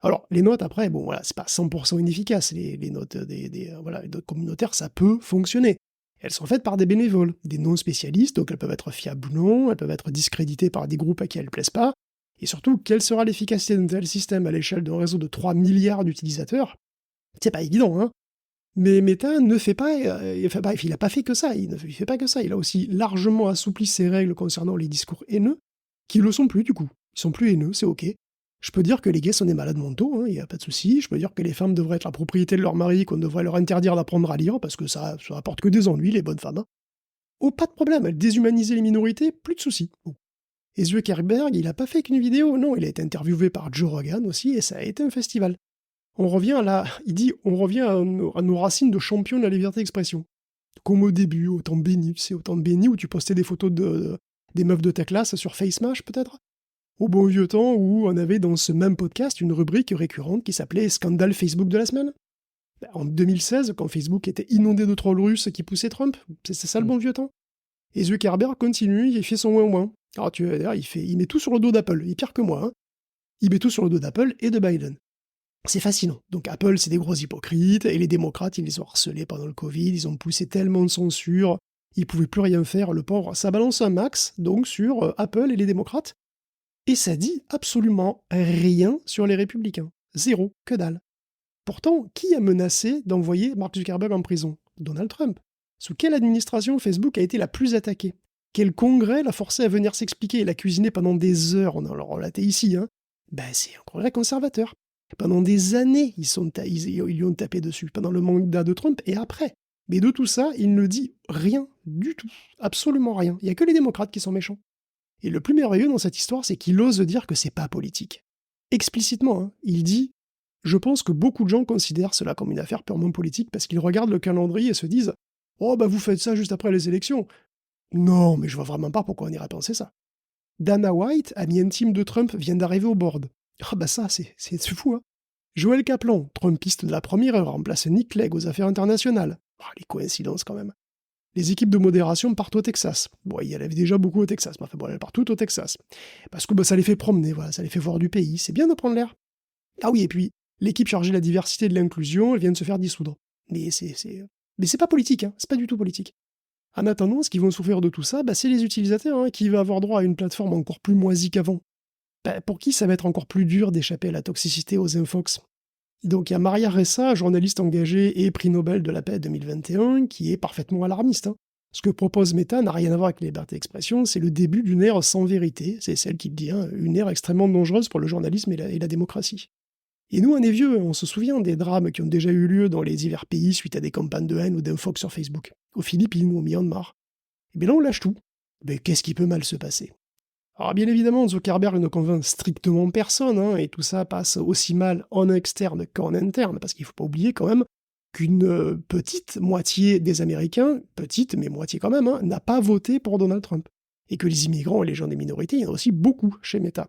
Alors, les notes, après, bon, voilà, c'est pas 100% inefficace, les notes les notes communautaires, ça peut fonctionner. Elles sont faites par des bénévoles, des non-spécialistes, donc elles peuvent être fiables ou non, elles peuvent être discréditées par des groupes à qui elles plaisent pas, et surtout, quelle sera l'efficacité d'un tel système à l'échelle d'un réseau de 3 milliards d'utilisateurs? C'est pas évident, hein. Mais Meta ne fait pas, bref, il a pas fait que ça, il fait pas que ça, il a aussi largement assoupli ses règles concernant les discours haineux, qui le sont plus du coup. Ils sont plus haineux, c'est ok. Je peux dire que les gays sont des malades mentaux, il n'y a pas de souci. Je peux dire que les femmes devraient être la propriété de leur mari, qu'on devrait leur interdire d'apprendre à lire, parce que ça apporte que des ennuis, les bonnes femmes. Oh, pas de problème, elles déshumaniser les minorités, plus de soucis. Bon. Et Zuckerberg, il a pas fait qu'une vidéo, non, il a été interviewé par Joe Rogan aussi, et ça a été un festival. On revient à nos racines de champions de la liberté d'expression. Comme au début, au temps béni, tu sais, au temps de béni où tu postais des photos des meufs de ta classe sur FaceMash, peut-être? Au bon vieux temps où on avait dans ce même podcast une rubrique récurrente qui s'appelait Scandale Facebook de la semaine. En 2016, quand Facebook était inondé de trolls russes qui poussaient Trump, c'est ça le bon vieux temps. Et Zuckerberg continue, il fait son ouin-ouin. Alors tu vois, d'ailleurs, il met tout sur le dos d'Apple, il est pire que moi. Il met tout sur le dos d'Apple et de Biden. C'est fascinant. Donc Apple, c'est des gros hypocrites, et les démocrates, ils les ont harcelés pendant le Covid, ils ont poussé tellement de censure, ils pouvaient plus rien faire, le pauvre. Ça balance un max, donc, sur Apple et les démocrates, et ça dit absolument rien sur les républicains. Zéro, que dalle. Pourtant, qui a menacé d'envoyer Mark Zuckerberg en prison? Donald Trump. Sous quelle administration Facebook a été la plus attaquée? Quel congrès l'a forcé à venir s'expliquer et l'a cuisiné pendant des heures? On l'a relaté ici, c'est un congrès conservateur. Pendant des années, ils lui ont tapé dessus, pendant le mandat de Trump et après. Mais de tout ça, il ne dit rien du tout. Absolument rien. Il n'y a que les démocrates qui sont méchants. Et le plus merveilleux dans cette histoire, c'est qu'il ose dire que c'est pas politique. Explicitement, il dit « Je pense que beaucoup de gens considèrent cela comme une affaire purement politique parce qu'ils regardent le calendrier et se disent « Oh, vous faites ça juste après les élections. » Non, mais je vois vraiment pas pourquoi on irait penser ça. Dana White, amie intime de Trump, vient d'arriver au board. Ça, c'est fou, Joel Kaplan, Trumpiste de la première heure, remplace Nick Clegg aux affaires internationales. Les coïncidences quand même. Les équipes de modération partent au Texas. Bon, il y en avait déjà beaucoup au Texas, mais elles partent toutes au Texas. Parce que ça les fait promener, voilà, ça les fait voir du pays, c'est bien de prendre l'air. Ah oui, et puis, l'équipe chargée de la diversité et de l'inclusion, elle vient de se faire dissoudre. Mais c'est pas politique, c'est pas du tout politique. En attendant, ce qui vont souffrir de tout ça, c'est les utilisateurs, qui vont avoir droit à une plateforme encore plus moisie qu'avant. Pour qui ça va être encore plus dur d'échapper à la toxicité aux infox. Donc il y a Maria Ressa, journaliste engagée et prix Nobel de la paix 2021, qui est parfaitement alarmiste. Ce que propose Meta n'a rien à voir avec la liberté d'expression, c'est le début d'une ère sans vérité, c'est celle qui le dit, une ère extrêmement dangereuse pour le journalisme et la démocratie. Et nous, on est vieux, on se souvient des drames qui ont déjà eu lieu dans les divers pays suite à des campagnes de haine ou d'infox sur Facebook, aux Philippines ou au Myanmar. Et bien là, on lâche tout. Mais qu'est-ce qui peut mal se passer? Alors bien évidemment, Zuckerberg ne convainc strictement personne, et tout ça passe aussi mal en externe qu'en interne, parce qu'il ne faut pas oublier quand même qu'une petite moitié des Américains, petite mais moitié quand même, n'a pas voté pour Donald Trump. Et que les immigrants et les gens des minorités, il y en a aussi beaucoup chez Meta.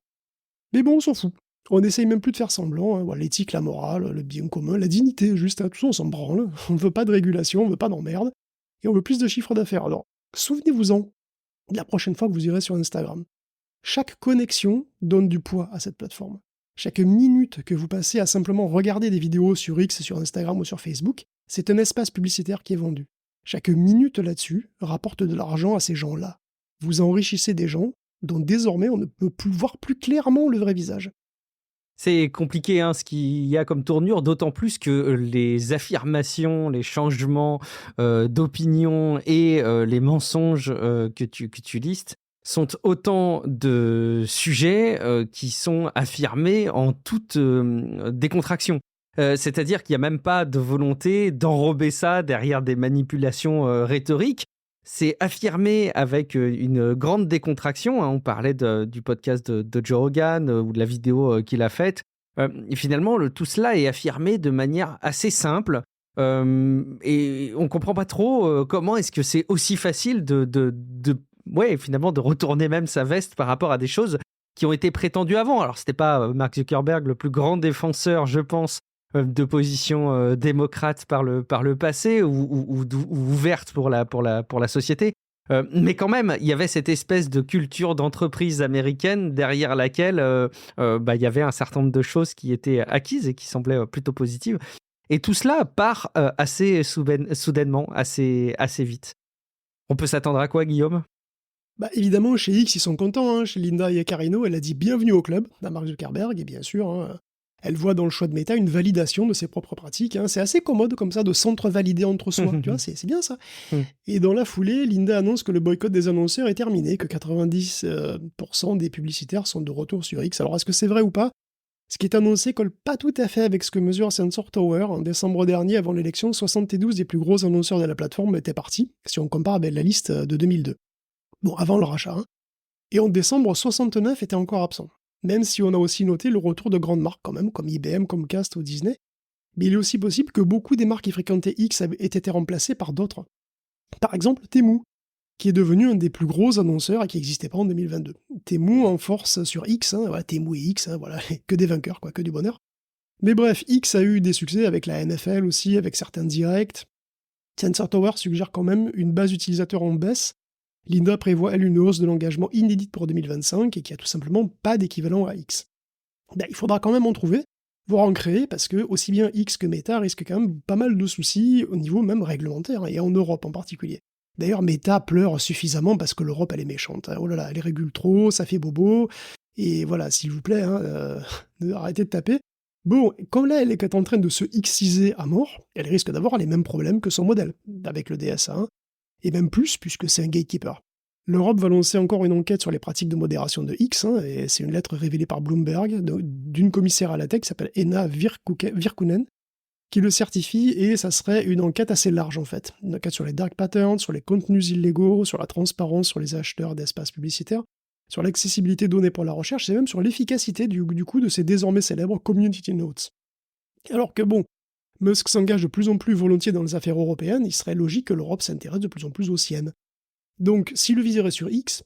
Mais bon, on s'en fout. On essaye même plus de faire semblant, l'éthique, la morale, le bien commun, la dignité, juste, tout ça on s'en branle. On ne veut pas de régulation, on ne veut pas d'emmerde, et on veut plus de chiffre d'affaires. Alors, souvenez-vous-en de la prochaine fois que vous irez sur Instagram. Chaque connexion donne du poids à cette plateforme. Chaque minute que vous passez à simplement regarder des vidéos sur X, sur Instagram ou sur Facebook, c'est un espace publicitaire qui est vendu. Chaque minute là-dessus rapporte de l'argent à ces gens-là. Vous enrichissez des gens dont désormais on ne peut plus voir plus clairement le vrai visage. C'est compliqué ce qu'il y a comme tournure, d'autant plus que les affirmations, les changements d'opinion et les mensonges que tu listes sont autant de sujets qui sont affirmés en toute décontraction. C'est-à-dire qu'il n'y a même pas de volonté d'enrober ça derrière des manipulations rhétoriques. C'est affirmé avec une grande décontraction. On parlait du podcast de Joe Rogan ou de la vidéo qu'il a faite. Et finalement, tout cela est affirmé de manière assez simple Et on comprend pas trop comment est-ce que c'est aussi facile ouais, finalement, de retourner même sa veste par rapport à des choses qui ont été prétendues avant. Alors, c'était pas Mark Zuckerberg le plus grand défenseur, je pense, de position démocrate par le passé ou ouverte pour la société. Mais quand même, il y avait cette espèce de culture d'entreprise américaine derrière laquelle il y avait un certain nombre de choses qui étaient acquises et qui semblaient plutôt positives. Et tout cela part assez soudainement, assez vite. On peut s'attendre à quoi, Guillaume ? Bah, évidemment, chez X, ils sont contents. Hein. Chez Linda Yaccarino, elle a dit bienvenue au club, à Mark Zuckerberg, et bien sûr, hein, elle voit dans le choix de Meta une validation de ses propres pratiques. Hein. C'est assez commode comme ça de s'entre-valider entre soi. Tu vois, c'est bien ça. Et dans la foulée, Linda annonce que le boycott des annonceurs est terminé, que 90% des publicitaires sont de retour sur X. Alors, est-ce que c'est vrai ou pas ? Ce qui est annoncé colle pas tout à fait avec ce que mesure Sensor Tower. En décembre dernier, avant l'élection, 72 des plus gros annonceurs de la plateforme étaient partis, si on compare avec la liste de 2002. Bon, avant le rachat. Hein. Et en décembre, 69 étaient encore absents. Même si on a aussi noté le retour de grandes marques quand même, comme IBM, Comcast ou Disney. Mais il est aussi possible que beaucoup des marques qui fréquentaient X aient été remplacées par d'autres. Par exemple, Temu, qui est devenu un des plus gros annonceurs et qui n'existait pas en 2022. Temu en force sur X, hein, voilà, Temu et X, hein, voilà, que des vainqueurs, quoi, que du bonheur. Mais bref, X a eu des succès avec la NFL aussi, avec certains directs. Sensor Tower suggère quand même une base utilisateur en baisse. Linda prévoit, elle, une hausse de l'engagement inédite pour 2025 et qui a tout simplement pas d'équivalent à X. Ben, il faudra quand même en trouver, voire en créer, parce que aussi bien X que Meta risquent quand même pas mal de soucis au niveau même réglementaire, et en Europe en particulier. D'ailleurs, Meta pleure suffisamment parce que l'Europe, elle est méchante. Hein. Oh là là, elle régule trop, ça fait bobo. Et voilà, s'il vous plaît, hein, arrêtez de taper. Bon, comme là, elle est en train de se Xiser à mort, elle risque d'avoir les mêmes problèmes que son modèle, avec le DSA, hein, et même plus, puisque c'est un gatekeeper. L'Europe va lancer encore une enquête sur les pratiques de modération de X, hein, et c'est une lettre révélée par Bloomberg d'une commissaire à la tech qui s'appelle Enna Virkkunen, qui le certifie, et ça serait une enquête assez large en fait. Une enquête sur les dark patterns, sur les contenus illégaux, sur la transparence, sur les acheteurs d'espaces publicitaires, sur l'accessibilité donnée pour la recherche, et même sur l'efficacité du coup de ces désormais célèbres community notes. Alors que bon, Musk s'engage de plus en plus volontiers dans les affaires européennes, il serait logique que l'Europe s'intéresse de plus en plus aux siennes. Donc, si le viseur est sur X,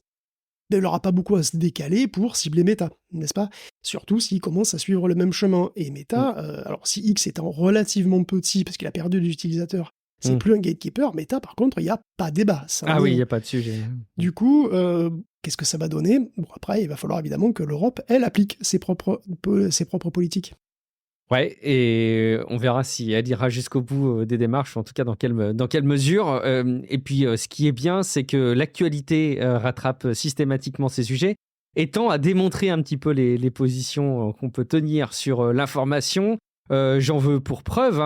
il n'aura pas beaucoup à se décaler pour cibler Meta, n'est-ce pas ? Surtout s'il commence à suivre le même chemin. Et Meta, alors si X étant relativement petit, parce qu'il a perdu des utilisateurs, c'est plus un gatekeeper, Meta, par contre, il n'y a pas débat. Oui, il n'y a pas de sujet. Du coup, qu'est-ce que ça va donner ? Bon, après, il va falloir évidemment que l'Europe, elle, applique ses propres politiques. Ouais, et on verra si elle ira jusqu'au bout des démarches, en tout cas dans quelle mesure. Et puis, ce qui est bien, c'est que l'actualité rattrape systématiquement ces sujets et tend à démontrer un petit peu les positions qu'on peut tenir sur l'information. J'en veux pour preuve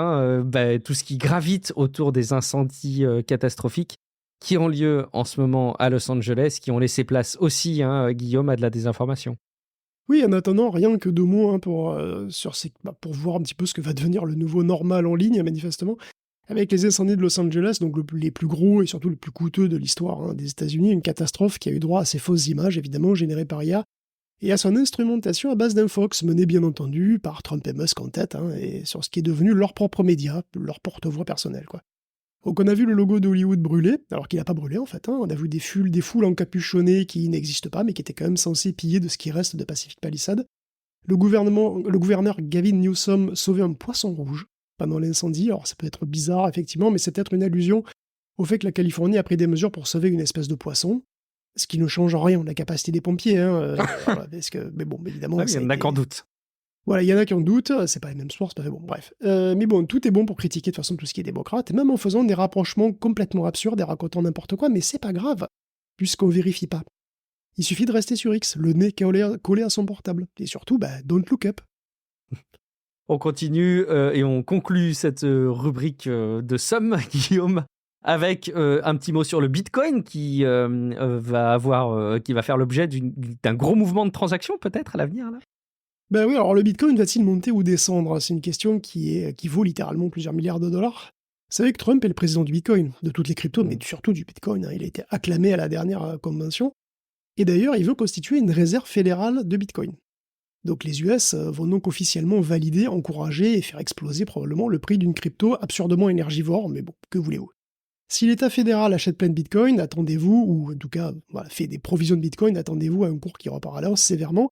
tout ce qui gravite autour des incendies catastrophiques qui ont lieu en ce moment à Los Angeles, qui ont laissé place aussi, Guillaume, à de la désinformation. Oui, en attendant, rien que 2 mots pour voir un petit peu ce que va devenir le nouveau normal en ligne, manifestement. Avec les incendies de Los Angeles, donc les plus gros et surtout les plus coûteux de l'histoire des États-Unis, une catastrophe qui a eu droit à ces fausses images, évidemment, générées par IA, et à son instrumentation à base d'infox, menée bien entendu par Trump et Musk en tête, et sur ce qui est devenu leur propre média, leur porte-voix personnel, quoi. Donc on a vu le logo d'Hollywood brûler, alors qu'il n'a pas brûlé en fait, on a vu des foules encapuchonnées qui n'existent pas, mais qui étaient quand même censées piller de ce qui reste de Pacific Palisades. Le gouverneur Gavin Newsom sauvait un poisson rouge pendant l'incendie, alors ça peut être bizarre effectivement, mais c'est peut-être une allusion au fait que la Californie a pris des mesures pour sauver une espèce de poisson, ce qui ne change en rien la capacité des pompiers, mais bon, évidemment... il y en a qu'en doute. Voilà, il y en a qui en doutent, c'est pas les mêmes sports, c'est pas fait, bon, bref. Mais bon, tout est bon pour critiquer de toute façon tout ce qui est démocrate, et même en faisant des rapprochements complètement absurdes et racontant n'importe quoi, mais c'est pas grave, puisqu'on vérifie pas. Il suffit de rester sur X, le nez collé à son portable, et surtout, don't look up. On continue et on conclut cette rubrique de somme, Guillaume, avec un petit mot sur le Bitcoin qui va faire l'objet d'un gros mouvement de transaction peut-être à l'avenir là. Ben oui, alors le Bitcoin va-t-il monter ou descendre ? C'est une question qui vaut littéralement plusieurs milliards de dollars. Vous savez que Trump est le président du Bitcoin, de toutes les cryptos, mais surtout du Bitcoin. Il a été acclamé à la dernière convention. Et d'ailleurs, il veut constituer une réserve fédérale de Bitcoin. Donc les US vont donc officiellement valider, encourager et faire exploser probablement le prix d'une crypto absurdement énergivore, mais bon, que voulez-vous. Si l'État fédéral achète plein de Bitcoin, attendez-vous, ou en tout cas voilà, fait des provisions de Bitcoin, attendez-vous à un cours qui repart à la hausse sévèrement.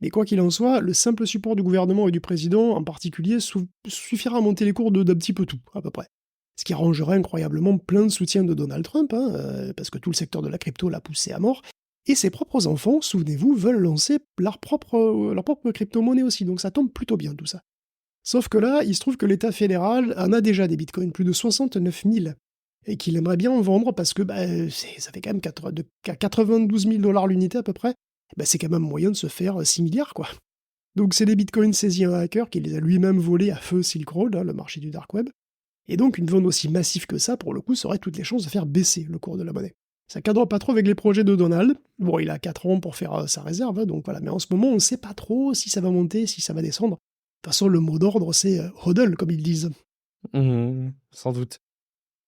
Mais quoi qu'il en soit, le simple support du gouvernement et du président en particulier suffira à monter les cours d'un petit peu tout, à peu près. Ce qui arrangerait incroyablement plein de soutien de Donald Trump, parce que tout le secteur de la crypto l'a poussé à mort. Et ses propres enfants, souvenez-vous, veulent lancer leur propre crypto-monnaie aussi, donc ça tombe plutôt bien tout ça. Sauf que là, il se trouve que l'État fédéral en a déjà des bitcoins, plus de 69 000, et qu'il aimerait bien en vendre parce que ça fait quand même 92 000 $ l'unité à peu près, c'est quand même moyen de se faire 6 milliards quoi. Donc c'est des bitcoins saisis à un hacker qui les a lui-même volés à feu Silk Road, le marché du dark web, et donc une vente aussi massive que ça, pour le coup, ça aurait toutes les chances de faire baisser le cours de la monnaie. Ça cadre pas trop avec les projets de Donald. Bon, il a 4 ans pour faire sa réserve, donc voilà. Mais en ce moment, on ne sait pas trop si ça va monter, si ça va descendre. De toute façon, le mot d'ordre, c'est hodl, comme ils disent. Sans doute.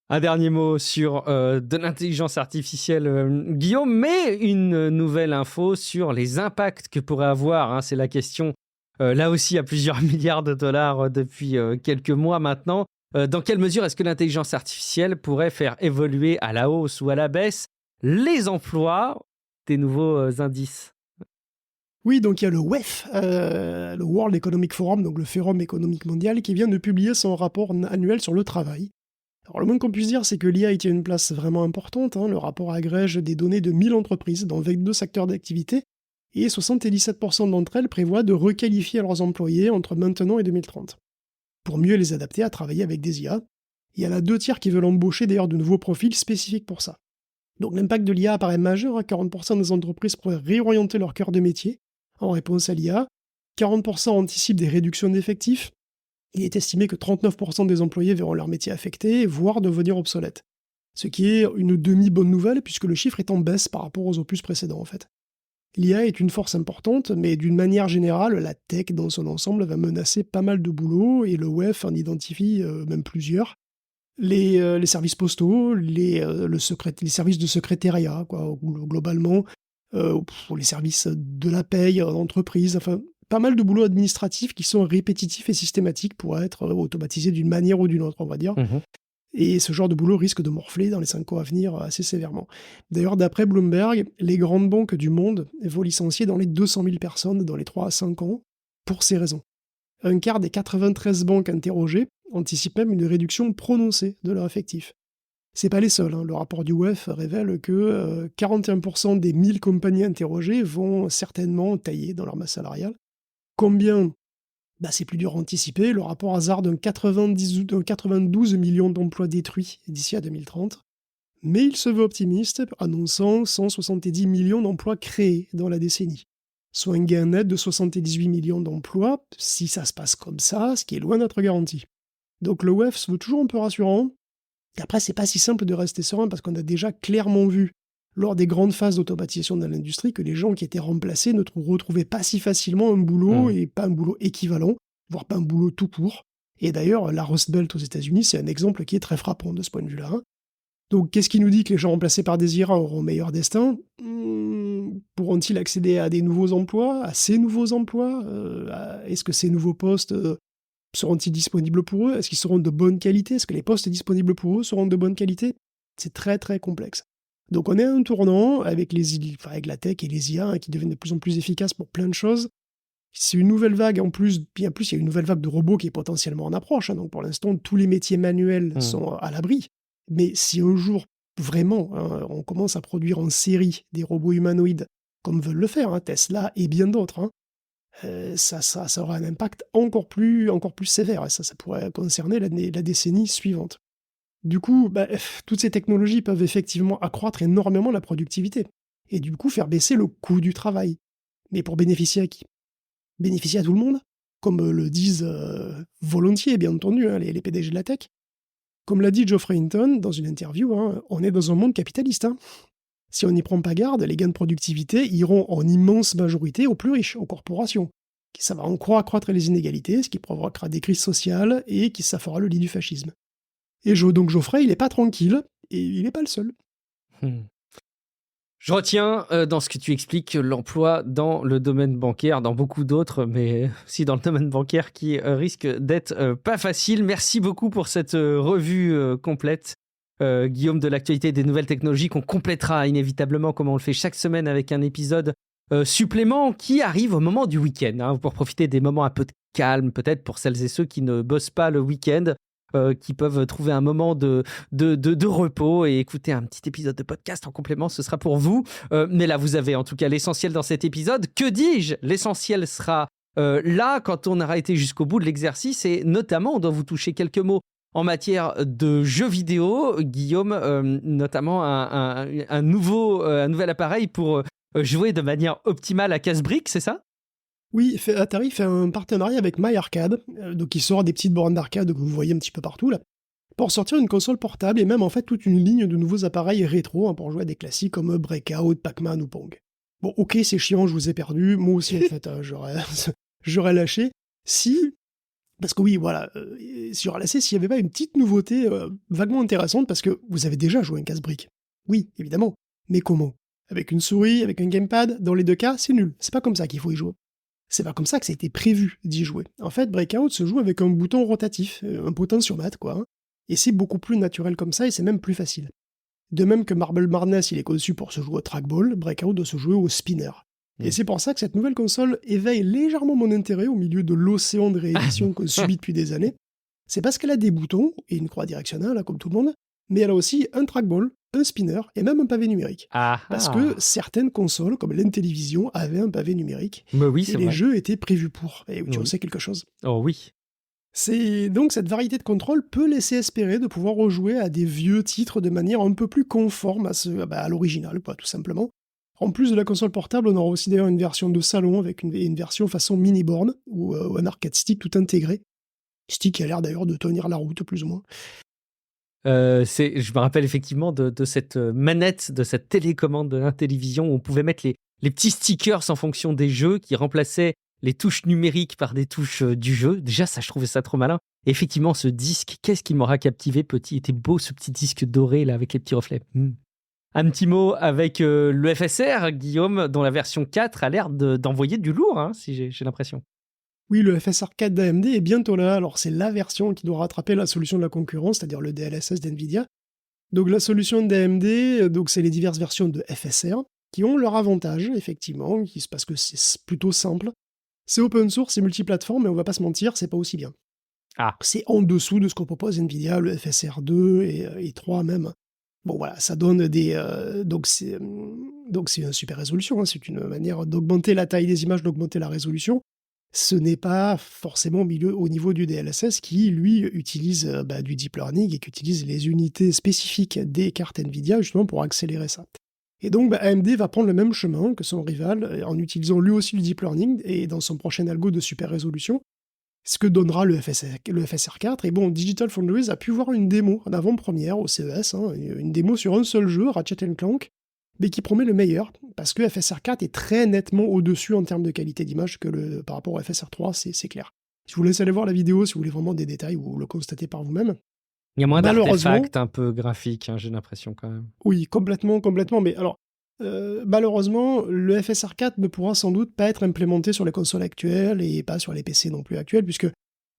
Un dernier mot sur de l'intelligence artificielle, Guillaume, mais une nouvelle info sur les impacts que pourrait avoir, c'est la question, là aussi à plusieurs milliards de dollars depuis quelques mois maintenant. Dans quelle mesure est-ce que l'intelligence artificielle pourrait faire évoluer à la hausse ou à la baisse les emplois des nouveaux indices? Oui, donc il y a le WEF, le World Economic Forum, donc le Forum économique mondial, qui vient de publier son rapport annuel sur le travail. Alors le moins qu'on puisse dire, c'est que l'IA y tient une place vraiment importante. Le rapport agrège des données de 1000 entreprises dans 22 secteurs d'activité, et 77% d'entre elles prévoient de requalifier leurs employés entre maintenant et 2030, pour mieux les adapter à travailler avec des IA. Il y en a 2 tiers qui veulent embaucher d'ailleurs de nouveaux profils spécifiques pour ça. Donc l'impact de l'IA apparaît majeur, 40% des entreprises pourraient réorienter leur cœur de métier en réponse à l'IA, 40% anticipent des réductions d'effectifs, il est estimé que 39% des employés verront leur métier affecté, voire devenir obsolète. Ce qui est une demi-bonne nouvelle puisque le chiffre est en baisse par rapport aux opus précédents en fait. L'IA est une force importante, mais d'une manière générale, la tech dans son ensemble va menacer pas mal de boulot, et le WEF en identifie même plusieurs. Les services postaux, les services de secrétariat, globalement, pour les services de la paye en entreprise, enfin, pas mal de boulots administratifs qui sont répétitifs et systématiques pour être automatisés d'une manière ou d'une autre, on va dire. Et ce genre de boulot risque de morfler dans les 5 ans à venir assez sévèrement. D'ailleurs, d'après Bloomberg, les grandes banques du monde vont licencier dans les 200 000 personnes dans les 3 à 5 ans pour ces raisons. Un quart des 93 banques interrogées anticipent même une réduction prononcée de leur effectif. C'est pas les seuls, le rapport du WEF révèle que 41% des 1000 compagnies interrogées vont certainement tailler dans leur masse salariale. Combien ? C'est plus dur à anticiper, le rapport hasarde d'un 92 millions d'emplois détruits d'ici à 2030, mais il se veut optimiste, annonçant 170 millions d'emplois créés dans la décennie, soit un gain net de 78 millions d'emplois, si ça se passe comme ça, ce qui est loin d'être garanti. Donc le WEF se veut toujours un peu rassurant, et après c'est pas si simple de rester serein, parce qu'on a déjà clairement vu, lors des grandes phases d'automatisation de l'industrie, que les gens qui étaient remplacés ne retrouvaient pas si facilement un boulot, et pas un boulot équivalent, voire pas un boulot tout court. Et d'ailleurs, la Rust Belt aux États-Unis, c'est un exemple qui est très frappant de ce point de vue-là. Donc, qu'est-ce qui nous dit que les gens remplacés par des IA auront un meilleur destin ? Pourront-ils accéder à des nouveaux emplois, à ces nouveaux emplois ? Est-ce que ces nouveaux postes seront-ils disponibles pour eux ? Est-ce qu'ils seront de bonne qualité ? Est-ce que les postes disponibles pour eux seront de bonne qualité ? C'est très très complexe. Donc on est à un tournant avec la tech et les IA qui deviennent de plus en plus efficaces pour plein de choses. C'est une nouvelle vague en plus, bien plus, il y a une nouvelle vague de robots qui est potentiellement en approche. Donc pour l'instant, tous les métiers manuels sont à l'abri. Mais si un jour, vraiment, on commence à produire en série des robots humanoïdes, comme veulent le faire Tesla et bien d'autres, ça aura un impact encore plus sévère. Ça pourrait concerner la décennie suivante. Du coup, toutes ces technologies peuvent effectivement accroître énormément la productivité, et du coup faire baisser le coût du travail. Mais pour bénéficier à qui ? Bénéficier à tout le monde, comme le disent volontiers, bien entendu, les PDG de la tech. Comme l'a dit Geoffrey Hinton dans une interview, on est dans un monde capitaliste. Si on n'y prend pas garde, les gains de productivité iront en immense majorité aux plus riches, aux corporations. Ça va encore accroître les inégalités, ce qui provoquera des crises sociales et qui ça fera le lit du fascisme. Et donc Geoffrey, il n'est pas tranquille, et il n'est pas le seul. Je retiens dans ce que tu expliques l'emploi dans le domaine bancaire, dans beaucoup d'autres, mais aussi dans le domaine bancaire qui risque d'être pas facile. Merci beaucoup pour cette revue complète. Guillaume, de l'actualité des nouvelles technologies qu'on complétera inévitablement comme on le fait chaque semaine avec un épisode supplément qui arrive au moment du week-end, hein, pour profiter des moments un peu de calme peut-être pour celles et ceux qui ne bossent pas le week-end. Qui peuvent trouver un moment de repos et écouter un petit épisode de podcast en complément, ce sera pour vous. Mais là, vous avez en tout cas l'essentiel dans cet épisode. Que dis-je ? L'essentiel sera là quand on aura été jusqu'au bout de l'exercice et notamment, on doit vous toucher quelques mots en matière de jeux vidéo. Guillaume, notamment un nouvel appareil pour jouer de manière optimale à casse-briques, c'est ça ? Oui, Atari fait un partenariat avec MyArcade, donc il sort des petites bornes d'arcade que vous voyez un petit peu partout là, pour sortir une console portable et même en fait toute une ligne de nouveaux appareils rétro pour jouer à des classiques comme Breakout, Pac-Man ou Pong. Bon, ok, c'est chiant, je vous ai perdu, moi aussi en fait, j'aurais lâché parce que oui, voilà, si j'aurais lâché s'il n'y avait pas une petite nouveauté vaguement intéressante, parce que vous avez déjà joué un casse-brique. Oui, évidemment, mais comment ? Avec une souris, avec un gamepad, dans les deux cas, c'est nul, c'est pas comme ça qu'il faut y jouer. C'est pas comme ça que ça a été prévu d'y jouer. En fait, Breakout se joue avec un bouton rotatif, un potentiomètre, quoi. Et c'est beaucoup plus naturel comme ça, et c'est même plus facile. De même que Marble Madness, il est conçu pour se jouer au trackball, Breakout doit se jouer au spinner. Et c'est pour ça que cette nouvelle console éveille légèrement mon intérêt au milieu de l'océan de réédition qu'on subit depuis des années. C'est parce qu'elle a des boutons, et une croix directionnelle, comme tout le monde, mais elle a aussi un trackball, un spinner et même un pavé numérique. Parce que certaines consoles, comme l'Intellivision, avaient un pavé numérique. Mais oui, et les jeux étaient prévus pour. Et tu en sais quelque chose. Oh oui. Donc cette variété de contrôle peut laisser espérer de pouvoir rejouer à des vieux titres de manière un peu plus conforme à l'original, tout simplement. En plus de la console portable, on aura aussi d'ailleurs une version de salon avec une version façon mini-borne, ou un arcade stick tout intégré. Stick qui a l'air d'ailleurs de tenir la route, plus ou moins. Je me rappelle effectivement de cette manette, de cette télécommande de l'Intellivision où on pouvait mettre les petits stickers en fonction des jeux qui remplaçaient les touches numériques par des touches du jeu. Déjà, ça, je trouvais ça trop malin. Et effectivement, ce disque, qu'est-ce qui m'aura captivé petit ? Il était beau, ce petit disque doré là avec les petits reflets. Un petit mot avec le FSR, Guillaume, dont la version 4 a l'air d'envoyer du lourd, hein, si j'ai l'impression. Oui, le FSR 4 d'AMD est bientôt là, alors c'est la version qui doit rattraper la solution de la concurrence, c'est-à-dire le DLSS d'NVIDIA. Donc la solution d'AMD, c'est les diverses versions de FSR, qui ont leur avantage, effectivement, parce que c'est plutôt simple. C'est open source, c'est multiplateforme, mais on va pas se mentir, c'est pas aussi bien. C'est en dessous de ce qu'on propose NVIDIA, le FSR 2 et 3 même. Bon voilà, ça donne donc c'est une super résolution, hein, c'est une manière d'augmenter la taille des images, d'augmenter la résolution. Ce n'est pas forcément au niveau du DLSS qui, lui, utilise du deep learning et qui utilise les unités spécifiques des cartes NVIDIA justement pour accélérer ça. Et donc AMD va prendre le même chemin que son rival en utilisant lui aussi le deep learning et dans son prochain algo de super résolution, ce que donnera le FSR 4. Et bon, Digital Foundries a pu voir une démo en avant-première au CES, une démo sur un seul jeu, Ratchet & Clank, mais qui promet le meilleur, parce que FSR 4 est très nettement au-dessus en termes de qualité d'image par rapport au FSR 3, c'est clair. Je vous laisse aller voir la vidéo si vous voulez vraiment des détails ou le constater par vous-même. Il y a moins d'artefacts un peu graphiques, hein, j'ai l'impression quand même. Oui, complètement, mais alors, malheureusement, le FSR 4 ne pourra sans doute pas être implémenté sur les consoles actuelles et pas sur les PC non plus actuels, puisque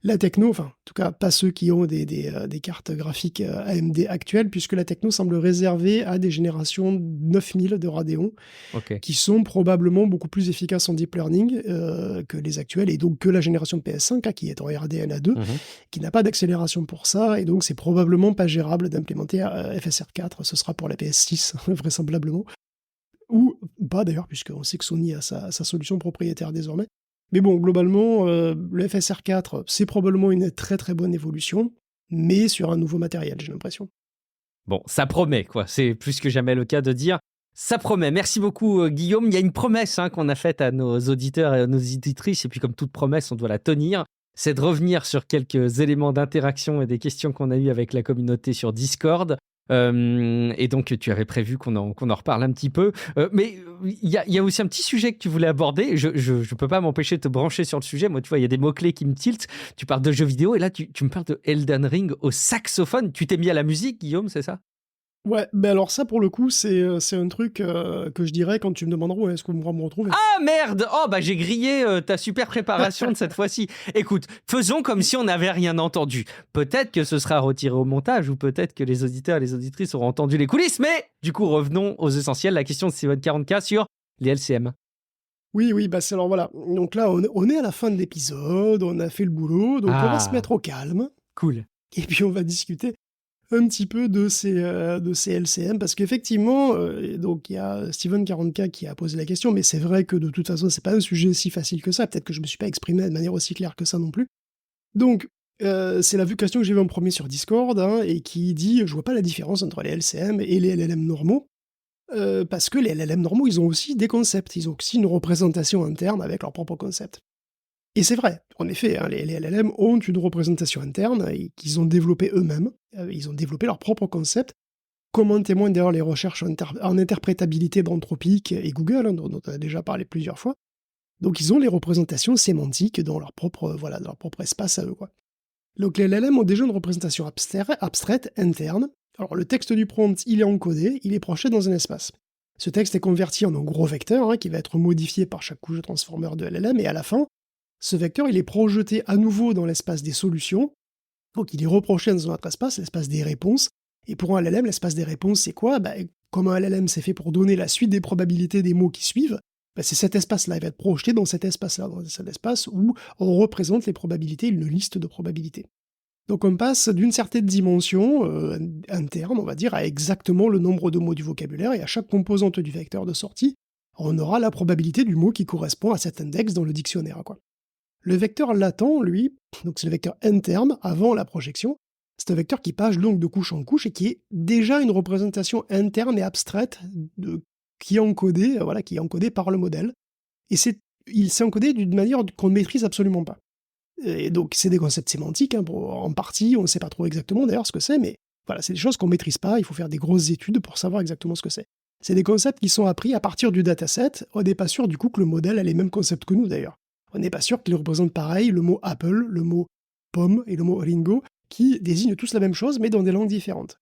la techno, enfin, en tout cas, pas ceux qui ont des cartes graphiques AMD actuelles, puisque la techno semble réservée à des générations 9000 de Radeon, qui sont probablement beaucoup plus efficaces en deep learning que les actuelles, et donc que la génération de PS5, qui est en RDNA 2, qui n'a pas d'accélération pour ça, et donc c'est probablement pas gérable d'implémenter FSR 4, ce sera pour la PS6, vraisemblablement. Ou pas d'ailleurs, puisqu'on sait que Sony a sa solution propriétaire désormais. Mais bon, globalement, le FSR 4, c'est probablement une très très bonne évolution, mais sur un nouveau matériel, j'ai l'impression. Bon, ça promet, quoi. C'est plus que jamais le cas de dire. Ça promet. Merci beaucoup, Guillaume. Il y a une promesse qu'on a faite à nos auditeurs et à nos auditrices, et puis comme toute promesse, on doit la tenir. C'est de revenir sur quelques éléments d'interaction et des questions qu'on a eues avec la communauté sur Discord. Et donc tu avais prévu qu'on en reparle un petit peu, mais il y a aussi un petit sujet que tu voulais aborder. Je peux pas m'empêcher de te brancher sur le sujet. Moi, tu vois, il y a des mots-clés qui me tiltent. Tu parles de jeux vidéo et là tu me parles de Elden Ring au saxophone. Tu t'es mis à la musique, Guillaume, c'est ça? Ouais, ben alors ça, pour le coup, c'est un truc que je dirais quand tu me demanderas où est-ce qu'on pourra me retrouver. Ah merde! Oh bah j'ai grillé ta super préparation de cette fois-ci. Écoute, faisons comme si on n'avait rien entendu. Peut-être que ce sera retiré au montage ou peut-être que les auditeurs et les auditrices auront entendu les coulisses, mais du coup revenons aux essentiels. La question de Steven 40K sur les LCM. Oui, oui, bah c'est alors voilà. Donc là, on est à la fin de l'épisode, on a fait le boulot, donc on va se Ah, mettre au calme cool. et puis on va discuter un petit peu de ces LCM parce qu'effectivement, donc il y a Steven 40K qui a posé la question, mais c'est vrai que de toute façon, c'est pas un sujet si facile que ça. Peut-être que je me suis pas exprimé de manière aussi claire que ça non plus. Donc, c'est la question que j'ai vue en premier sur Discord, hein, et qui dit: «Je vois pas la différence entre les LCM et les LLM normaux». Parce que les LLM normaux, ils ont aussi des concepts, ils ont aussi une représentation interne avec leurs propres concepts. Et c'est vrai, en effet, hein, les LLM ont une représentation interne et qu'ils ont développé eux-mêmes, ils ont développé leurs propres concepts, comme en témoignent d'ailleurs les recherches en interprétabilité d'Anthropic et Google, hein, dont on a déjà parlé plusieurs fois. Donc ils ont les représentations sémantiques dans leur propre, voilà, dans leur propre espace à eux, quoi. Donc les LLM ont déjà une représentation abstraite, interne. Alors le texte du prompt, il est encodé, il est projeté dans un espace. Ce texte est converti en un gros vecteur, hein, qui va être modifié par chaque couche de transformer de LLM, et à la fin, ce vecteur, il est projeté à nouveau dans l'espace des solutions. Donc il est reproché dans un autre espace, l'espace des réponses. Et pour un LLM, l'espace des réponses, c'est quoi? Comme un LLM, c'est fait pour donner la suite des probabilités des mots qui suivent, c'est cet espace-là, il va être projeté dans cet espace-là, dans cet espace où on représente les probabilités, une liste de probabilités. Donc on passe d'une certaine dimension interne, on va dire, à exactement le nombre de mots du vocabulaire, et à chaque composante du vecteur de sortie, on aura la probabilité du mot qui correspond à cet index dans le dictionnaire, quoi. Le vecteur latent, lui, donc c'est le vecteur interne avant la projection, c'est un vecteur qui passe donc de couche en couche et qui est déjà une représentation interne et abstraite qui est encodée, voilà, qui est encodée par le modèle. Et il s'est encodé d'une manière qu'on ne maîtrise absolument pas. Et donc, c'est des concepts sémantiques, hein, en partie, on ne sait pas trop exactement d'ailleurs ce que c'est, mais voilà, c'est des choses qu'on ne maîtrise pas, il faut faire des grosses études pour savoir exactement ce que c'est. C'est des concepts qui sont appris à partir du dataset, on n'est pas sûr du coup que le modèle a les mêmes concepts que nous d'ailleurs. On n'est pas sûr qu'il représente pareil le mot Apple, le mot pomme et le mot Ringo, qui désignent tous la même chose mais dans des langues différentes.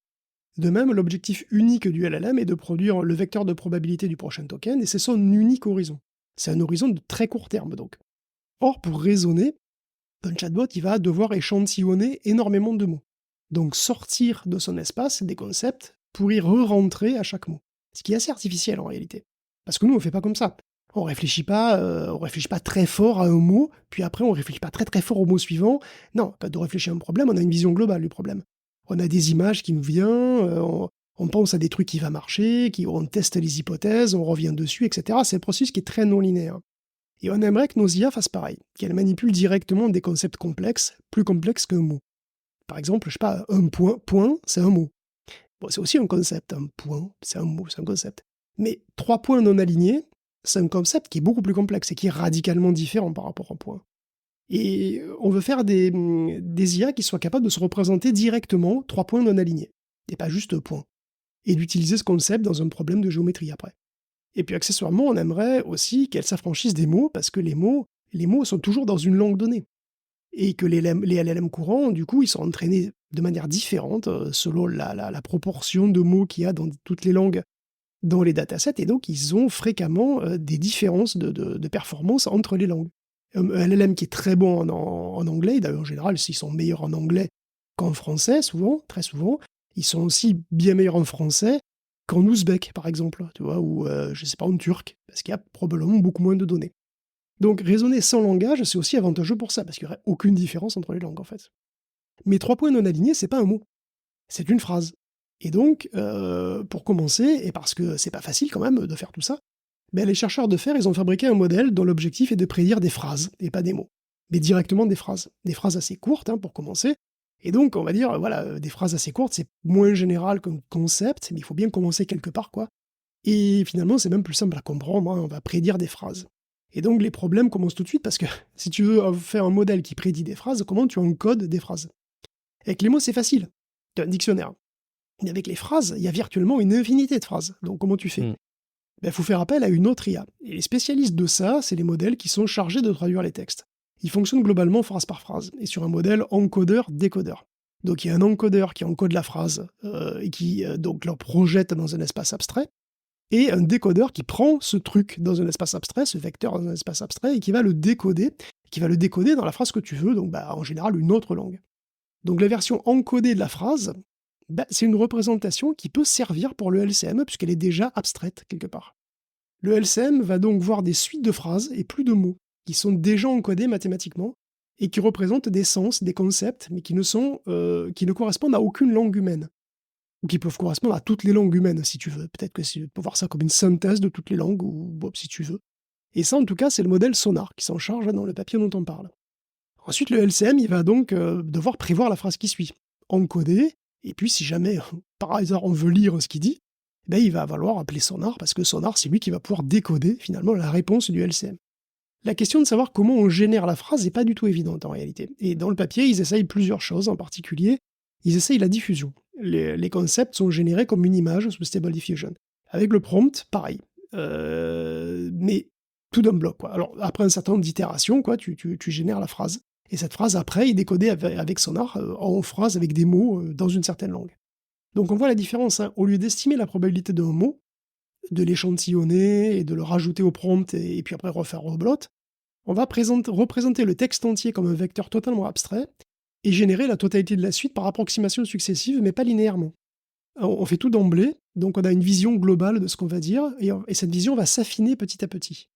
De même, l'objectif unique du LLM est de produire le vecteur de probabilité du prochain token, et c'est son unique horizon. C'est un horizon de très court terme donc. Or, pour raisonner, un chatbot, il va devoir échantillonner énormément de mots. Donc sortir de son espace des concepts pour y re-rentrer à chaque mot. Ce qui est assez artificiel en réalité. Parce que nous, on fait pas comme ça. On réfléchit pas très fort à un mot, puis après on réfléchit pas très très fort au mot suivant. Non, quand on réfléchit à un problème, on a une vision globale du problème. On a des images qui nous viennent, on pense à des trucs qui vont marcher, on teste les hypothèses, on revient dessus, etc. C'est un processus qui est très non linéaire. Et on aimerait que nos IA fassent pareil, qu'elles manipulent directement des concepts complexes, plus complexes qu'un mot. Par exemple, je sais pas, un point, c'est un mot. Bon, c'est aussi un concept, un point, c'est un mot, c'est un concept. Mais 3 points non alignés, c'est un concept qui est beaucoup plus complexe et qui est radicalement différent par rapport à un point. Et on veut faire des IA qui soient capables de se représenter directement 3 points non alignés, et pas juste un point. Et d'utiliser ce concept dans un problème de géométrie après. Et puis accessoirement, on aimerait aussi qu'elles s'affranchissent des mots, parce que les mots sont toujours dans une langue donnée. Et que les LLM courants, du coup, ils sont entraînés de manière différente, selon la proportion de mots qu'il y a dans toutes les langues dans les datasets, et donc ils ont fréquemment des différences de performance entre les langues. Un LLM qui est très bon en anglais, d'ailleurs en général, s'ils sont meilleurs en anglais qu'en français, souvent, très souvent, ils sont aussi bien meilleurs en français qu'en ouzbek, par exemple, tu vois, ou je sais pas, en turc, parce qu'il y a probablement beaucoup moins de données. Donc raisonner sans langage, c'est aussi avantageux pour ça, parce qu'il n'y aurait aucune différence entre les langues, en fait. Mais 3 points non alignés, c'est pas un mot, c'est une phrase. Et donc, pour commencer, et parce que c'est pas facile quand même de faire tout ça, les chercheurs de fer, ils ont fabriqué un modèle dont l'objectif est de prédire des phrases, et pas des mots, mais directement des phrases. Des phrases assez courtes, hein, pour commencer. Et donc, on va dire, voilà, des phrases assez courtes, c'est moins général comme concept, mais il faut bien commencer quelque part, quoi. Et finalement, c'est même plus simple à comprendre, hein, on va prédire des phrases. Et donc, les problèmes commencent tout de suite, parce que si tu veux faire un modèle qui prédit des phrases, comment tu encodes des phrases? Avec les mots, c'est facile. Tu as un dictionnaire. Mais avec les phrases, il y a virtuellement une infinité de phrases. Donc, comment tu fais? Il faut faire appel à une autre IA. Et les spécialistes de ça, c'est les modèles qui sont chargés de traduire les textes. Ils fonctionnent globalement phrase par phrase, et sur un modèle encodeur-décodeur. Donc il y a un encodeur qui encode la phrase et qui donc la projette dans un espace abstrait, et un décodeur qui prend ce truc dans un espace abstrait, ce vecteur dans un espace abstrait, et qui va le décoder, dans la phrase que tu veux, donc en général une autre langue. Donc la version encodée de la phrase, c'est une représentation qui peut servir pour le LCM, puisqu'elle est déjà abstraite quelque part. Le LCM va donc voir des suites de phrases et plus de mots, qui sont déjà encodés mathématiquement, et qui représentent des sens, des concepts, mais qui ne correspondent à aucune langue humaine. Ou qui peuvent correspondre à toutes les langues humaines, si tu veux. Peut-être que tu peux voir ça comme une synthèse de toutes les langues, ou si tu veux. Et ça, en tout cas, c'est le modèle Sonar qui s'en charge dans le papier dont on parle. Ensuite, le LCM, il va donc devoir prévoir la phrase qui suit, encoder, et puis si jamais, par hasard, on veut lire ce qu'il dit, il va falloir appeler Sonar, parce que Sonar, c'est lui qui va pouvoir décoder, finalement, la réponse du LCM. La question de savoir comment on génère la phrase n'est pas du tout évidente, en réalité. Et dans le papier, ils essayent plusieurs choses, en particulier, ils essayent la diffusion. Les concepts sont générés comme une image sous Stable Diffusion. Avec le prompt, pareil. Mais tout d'un bloc, quoi. Alors, après un certain nombre d'itérations, quoi, tu génères la phrase. Et cette phrase, après, est décodée avec Sonar en phrase avec des mots dans une certaine langue. Donc on voit la différence. Hein. Au lieu d'estimer la probabilité d'un mot, de l'échantillonner et de le rajouter au prompt et puis après refaire reblot, on va représenter le texte entier comme un vecteur totalement abstrait et générer la totalité de la suite par approximation successive, mais pas linéairement. On fait tout d'emblée, donc on a une vision globale de ce qu'on va dire, et cette vision va s'affiner petit à petit.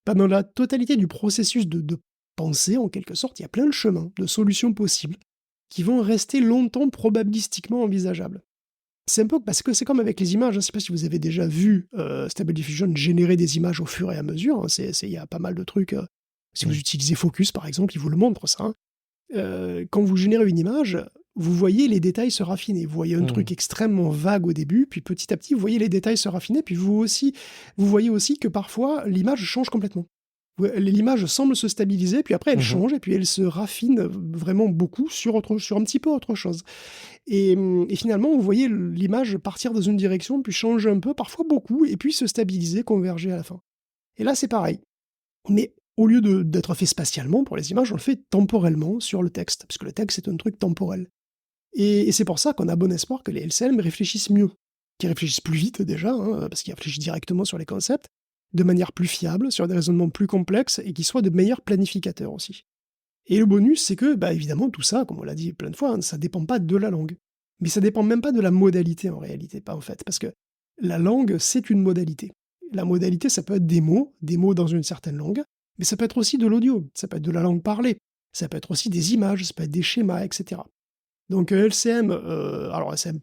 Pendant la totalité du processus de pensée, en quelque sorte, il y a plein de chemins, de solutions possibles, qui vont rester longtemps probabilistiquement envisageables. C'est un peu parce que c'est comme avec les images, je ne sais pas si vous avez déjà vu Stable Diffusion générer des images au fur et à mesure, hein, il y a pas mal de trucs, si vous utilisez Focus par exemple, il vous le montre ça, hein. Quand vous générez une image, vous voyez les détails se raffiner. Vous voyez un truc extrêmement vague au début, puis petit à petit, vous voyez les détails se raffiner, puis vous voyez aussi que parfois, l'image change complètement. L'image semble se stabiliser, puis après, elle change, et puis elle se raffine vraiment beaucoup sur un petit peu autre chose. Et finalement, vous voyez l'image partir dans une direction, puis changer un peu, parfois beaucoup, et puis se stabiliser, converger à la fin. Et là, c'est pareil. Mais au lieu d'être fait spatialement pour les images, on le fait temporellement sur le texte, parce que le texte est un truc temporel. Et c'est pour ça qu'on a bon espoir que les LCM réfléchissent mieux, qu'ils réfléchissent plus vite déjà, hein, parce qu'ils réfléchissent directement sur les concepts, de manière plus fiable, sur des raisonnements plus complexes, et qu'ils soient de meilleurs planificateurs aussi. Et le bonus, c'est que, évidemment, tout ça, comme on l'a dit plein de fois, hein, ça dépend pas de la langue. Mais ça dépend même pas de la modalité en réalité, pas en fait, parce que la langue, c'est une modalité. La modalité, ça peut être des mots dans une certaine langue, mais ça peut être aussi de l'audio, ça peut être de la langue parlée, ça peut être aussi des images, ça peut être des schémas, etc. Donc LCM, alors LCM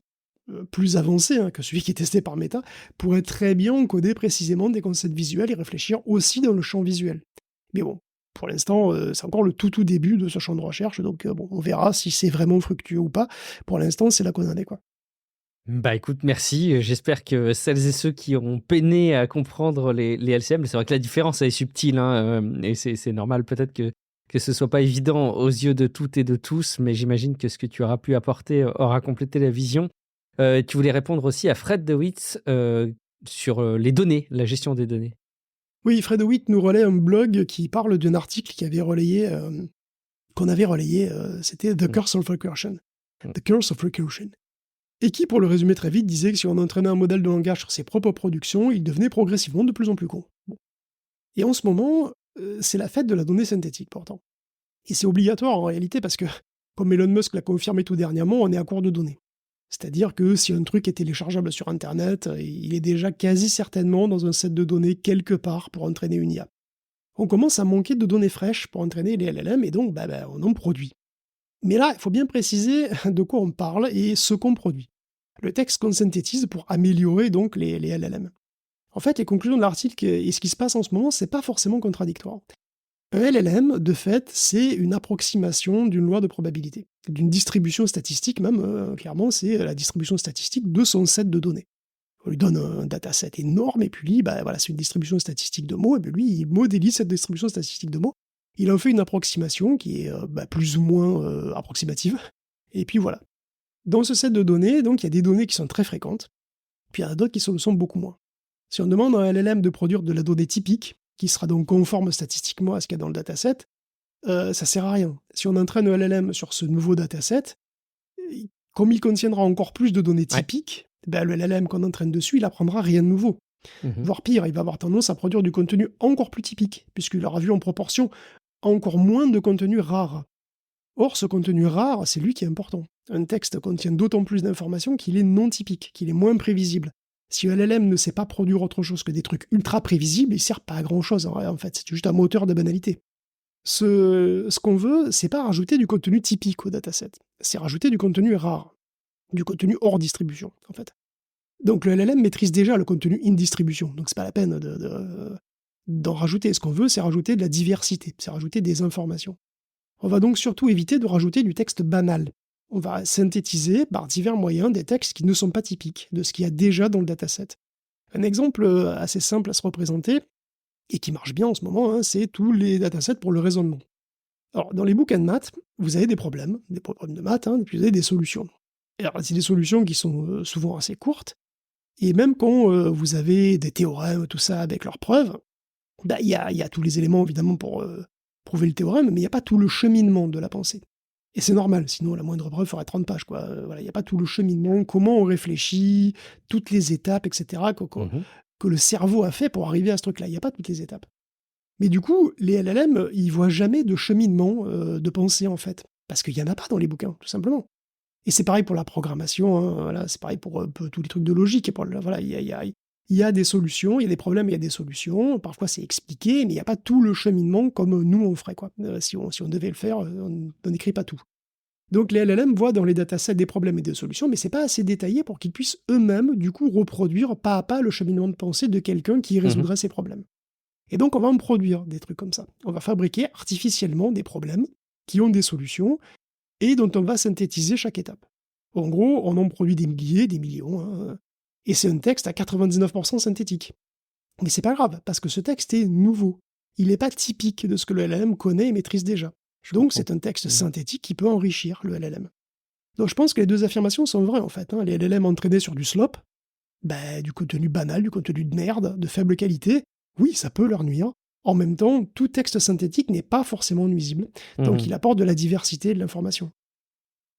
plus avancé que celui qui est testé par Meta, pourrait très bien encoder précisément des concepts visuels et réfléchir aussi dans le champ visuel. Mais bon, pour l'instant, c'est encore le tout début de ce champ de recherche, donc on verra si c'est vraiment fructueux ou pas. Pour l'instant, c'est là qu'on en est, quoi. Écoute, merci. J'espère que celles et ceux qui ont peiné à comprendre les LCM, c'est vrai que la différence elle est subtile, hein, et c'est normal peut-être que ce soit pas évident aux yeux de toutes et de tous, mais j'imagine que ce que tu auras pu apporter aura complété la vision. Tu voulais répondre aussi à Fred DeWitt sur les données, la gestion des données. Oui, Fred DeWitt nous relaie un blog qui parle d'un article qu'on avait relayé, c'était The Curse of Recursion. The Curse of Recursion. Et qui, pour le résumer très vite, disait que si on entraînait un modèle de langage sur ses propres productions, il devenait progressivement de plus en plus con. Bon. Et en ce moment, c'est la fête de la donnée synthétique, pourtant. Et c'est obligatoire en réalité parce que, comme Elon Musk l'a confirmé tout dernièrement, on est à court de données. C'est-à-dire que si un truc est téléchargeable sur Internet, il est déjà quasi certainement dans un set de données quelque part pour entraîner une IA. On commence à manquer de données fraîches pour entraîner les LLM et donc on en produit. Mais là, il faut bien préciser de quoi on parle et ce qu'on produit. Le texte qu'on synthétise pour améliorer donc les LLM. En fait, les conclusions de l'article et ce qui se passe en ce moment, c'est pas forcément contradictoire. Un LLM, de fait, c'est une approximation d'une loi de probabilité, d'une distribution statistique même, clairement, c'est la distribution statistique de son set de données. On lui donne un dataset énorme, et puis lui, c'est une distribution statistique de mots, et puis lui, il modélise cette distribution statistique de mots, il en fait une approximation qui est plus ou moins approximative, et puis voilà. Dans ce set de données, donc, il y a des données qui sont très fréquentes, puis il y en a d'autres qui le sont beaucoup moins. Si on demande à un LLM de produire de la donnée typique, qui sera donc conforme statistiquement à ce qu'il y a dans le dataset, ça sert à rien. Si on entraîne un LLM sur ce nouveau dataset, comme il contiendra encore plus de données Ouais. typiques, ben, le LLM qu'on entraîne dessus, il apprendra rien de nouveau. Mhm. Voire pire, il va avoir tendance à produire du contenu encore plus typique, puisqu'il aura vu en proportion encore moins de contenu rare. Or, ce contenu rare, c'est lui qui est important. Un texte contient d'autant plus d'informations qu'il est non typique, qu'il est moins prévisible. Si le LLM ne sait pas produire autre chose que des trucs ultra prévisibles, il sert pas à grand chose en fait, c'est juste un moteur de banalité. Ce qu'on veut, c'est pas rajouter du contenu typique au dataset, c'est rajouter du contenu rare, du contenu hors distribution en fait. Donc le LLM maîtrise déjà le contenu in distribution, donc c'est pas la peine d'en rajouter. Ce qu'on veut, c'est rajouter de la diversité, c'est rajouter des informations. On va donc surtout éviter de rajouter du texte banal. On va synthétiser par divers moyens des textes qui ne sont pas typiques de ce qu'il y a déjà dans le dataset. Un exemple assez simple à se représenter, et qui marche bien en ce moment, hein, c'est tous les datasets pour le raisonnement. Alors, dans les bouquins de maths, vous avez des problèmes de maths, hein, et puis vous avez des solutions. Et alors, c'est des solutions qui sont souvent assez courtes, et même quand vous avez des théorèmes, tout ça, avec leurs preuves, bah, il y a tous les éléments, évidemment, pour prouver le théorème, mais il n'y a pas tout le cheminement de la pensée. Et c'est normal, sinon la moindre preuve ferait 30 pages, quoi. Voilà, il n'y a pas tout le cheminement, comment on réfléchit, toutes les étapes, etc., Mhm. que le cerveau a fait pour arriver à ce truc-là. Il n'y a pas toutes les étapes. Mais du coup, les LLM, ils voient jamais de cheminement de pensée, en fait. Parce qu'il n'y en a pas dans les bouquins, tout simplement. Et c'est pareil pour la programmation, hein, voilà, c'est pareil pour tous les trucs de logique. Et voilà, il y a des solutions, il y a des problèmes, il y a des solutions. Parfois, c'est expliqué, mais il n'y a pas tout le cheminement comme nous, on ferait, quoi. Si on devait le faire, on n'écrit pas tout. Donc les LLM voient dans les datasets des problèmes et des solutions, mais c'est pas assez détaillé pour qu'ils puissent eux-mêmes, du coup, reproduire pas à pas le cheminement de pensée de quelqu'un qui Mhm. résoudrait ces problèmes. Et donc, on va en produire des trucs comme ça. On va fabriquer artificiellement des problèmes qui ont des solutions et dont on va synthétiser chaque étape. En gros, on en produit des milliers, des millions, hein, et c'est un texte à 99% synthétique. Mais c'est pas grave, parce que ce texte est nouveau. Il n'est pas typique de ce que le LLM connaît et maîtrise déjà. Je Donc comprends. c'est un texte Mhm. synthétique qui peut enrichir le LLM. Donc je pense que les deux affirmations sont vraies en fait, hein. Les LLM entraînés sur du slop, du contenu banal, du contenu de merde, de faible qualité, oui, ça peut leur nuire. En même temps, tout texte synthétique n'est pas forcément nuisible, donc Mhm. il apporte de la diversité et de l'information.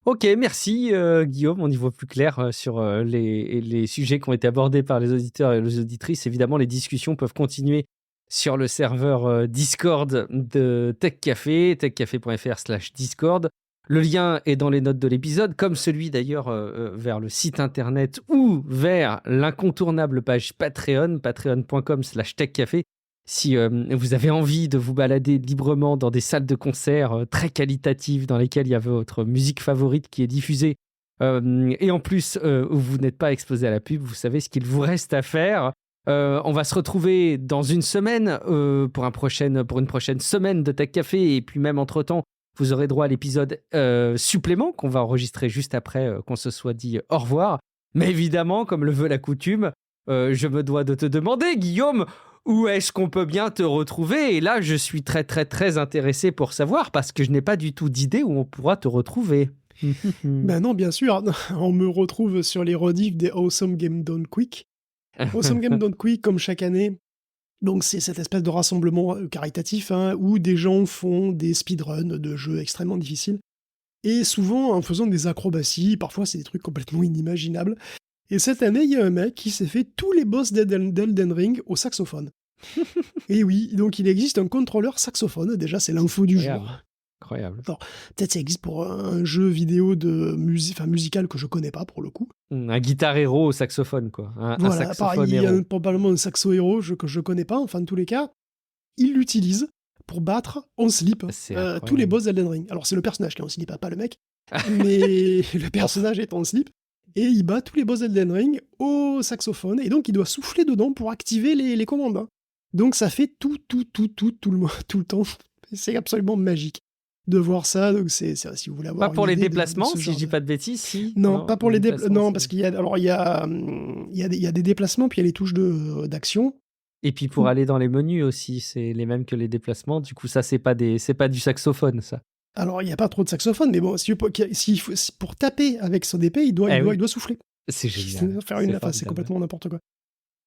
Ok, merci Guillaume, on y voit plus clair sur les sujets qui ont été abordés par les auditeurs et les auditrices. Évidemment, les discussions peuvent continuer sur le serveur Discord de Tech Café, techcafé.fr/Discord. Le lien est dans les notes de l'épisode, comme celui d'ailleurs vers le site internet ou vers l'incontournable page Patreon, patreon.com/techcafé. Si vous avez envie de vous balader librement dans des salles de concert très qualitatives dans lesquelles il y a votre musique favorite qui est diffusée, et en plus où vous n'êtes pas exposé à la pub, vous savez ce qu'il vous reste à faire. On va se retrouver dans une semaine pour une prochaine semaine de Tech Café, et puis même entre-temps, vous aurez droit à l'épisode supplément qu'on va enregistrer juste après qu'on se soit dit au revoir. Mais évidemment, comme le veut la coutume, je me dois de te demander, Guillaume, où est-ce qu'on peut bien te retrouver? Et là, je suis très, très, très intéressé pour savoir parce que je n'ai pas du tout d'idée où on pourra te retrouver. Ben non, bien sûr, on me retrouve sur les rediffs des Awesome Game Done Quick. Awesome Game Done Quick, comme chaque année, donc c'est cette espèce de rassemblement caritatif hein, où des gens font des speedruns de jeux extrêmement difficiles. Et souvent en faisant des acrobaties, parfois c'est des trucs complètement inimaginables. Et cette année, il y a un mec qui s'est fait tous les boss d'Elden Ring au saxophone. Et oui, donc il existe un contrôleur saxophone, déjà c'est l'info du Incroyable. jour. Incroyable. Alors, peut-être ça existe pour un jeu vidéo de musical que je connais pas pour le coup. Un guitar héros au saxophone, quoi. Un Voilà, pareil, saxophone il y a héros. probablement un saxo héros que je connais pas, enfin, de tous les cas, il l'utilise pour battre en slip C'est tous les incroyable. boss d'Elden Ring. Alors, c'est le personnage qui est en slip, pas le mec, mais le personnage est en slip, et il bat tous les boss d'Elden Ring au saxophone, et donc il doit souffler dedans pour activer les commandes. Hein. Donc, ça fait tout le temps. C'est absolument magique de voir ça, donc c'est si vous voulez avoir Pas pour une les idée déplacements, ce si genre je dis pas de bêtises, si. Non, pas pour les déplacements. non, parce qu'il y a alors il y a, il y a des déplacements, puis il y a les touches d'action. Et puis pour aller dans les menus aussi, c'est les mêmes que les déplacements. Du coup, ça, c'est pas du saxophone, ça. Alors il y a pas trop de saxophone, mais bon, pour taper avec son épée, il Eh oui. doit souffler. C'est génial. Faire une C'est enfin, c'est formidable. complètement n'importe quoi.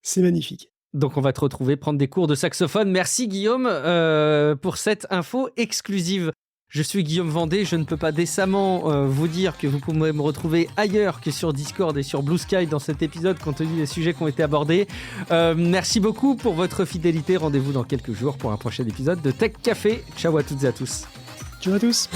C'est magnifique. Donc on va te retrouver, prendre des cours de saxophone. Merci Guillaume pour cette info exclusive. Je suis Guillaume Vendée, je ne peux pas décemment vous dire que vous pouvez me retrouver ailleurs que sur Discord et sur Blue Sky dans cet épisode compte tenu des sujets qui ont été abordés. Merci beaucoup pour votre fidélité. Rendez-vous dans quelques jours pour un prochain épisode de Tech Café. Ciao à toutes et à tous. Ciao à tous.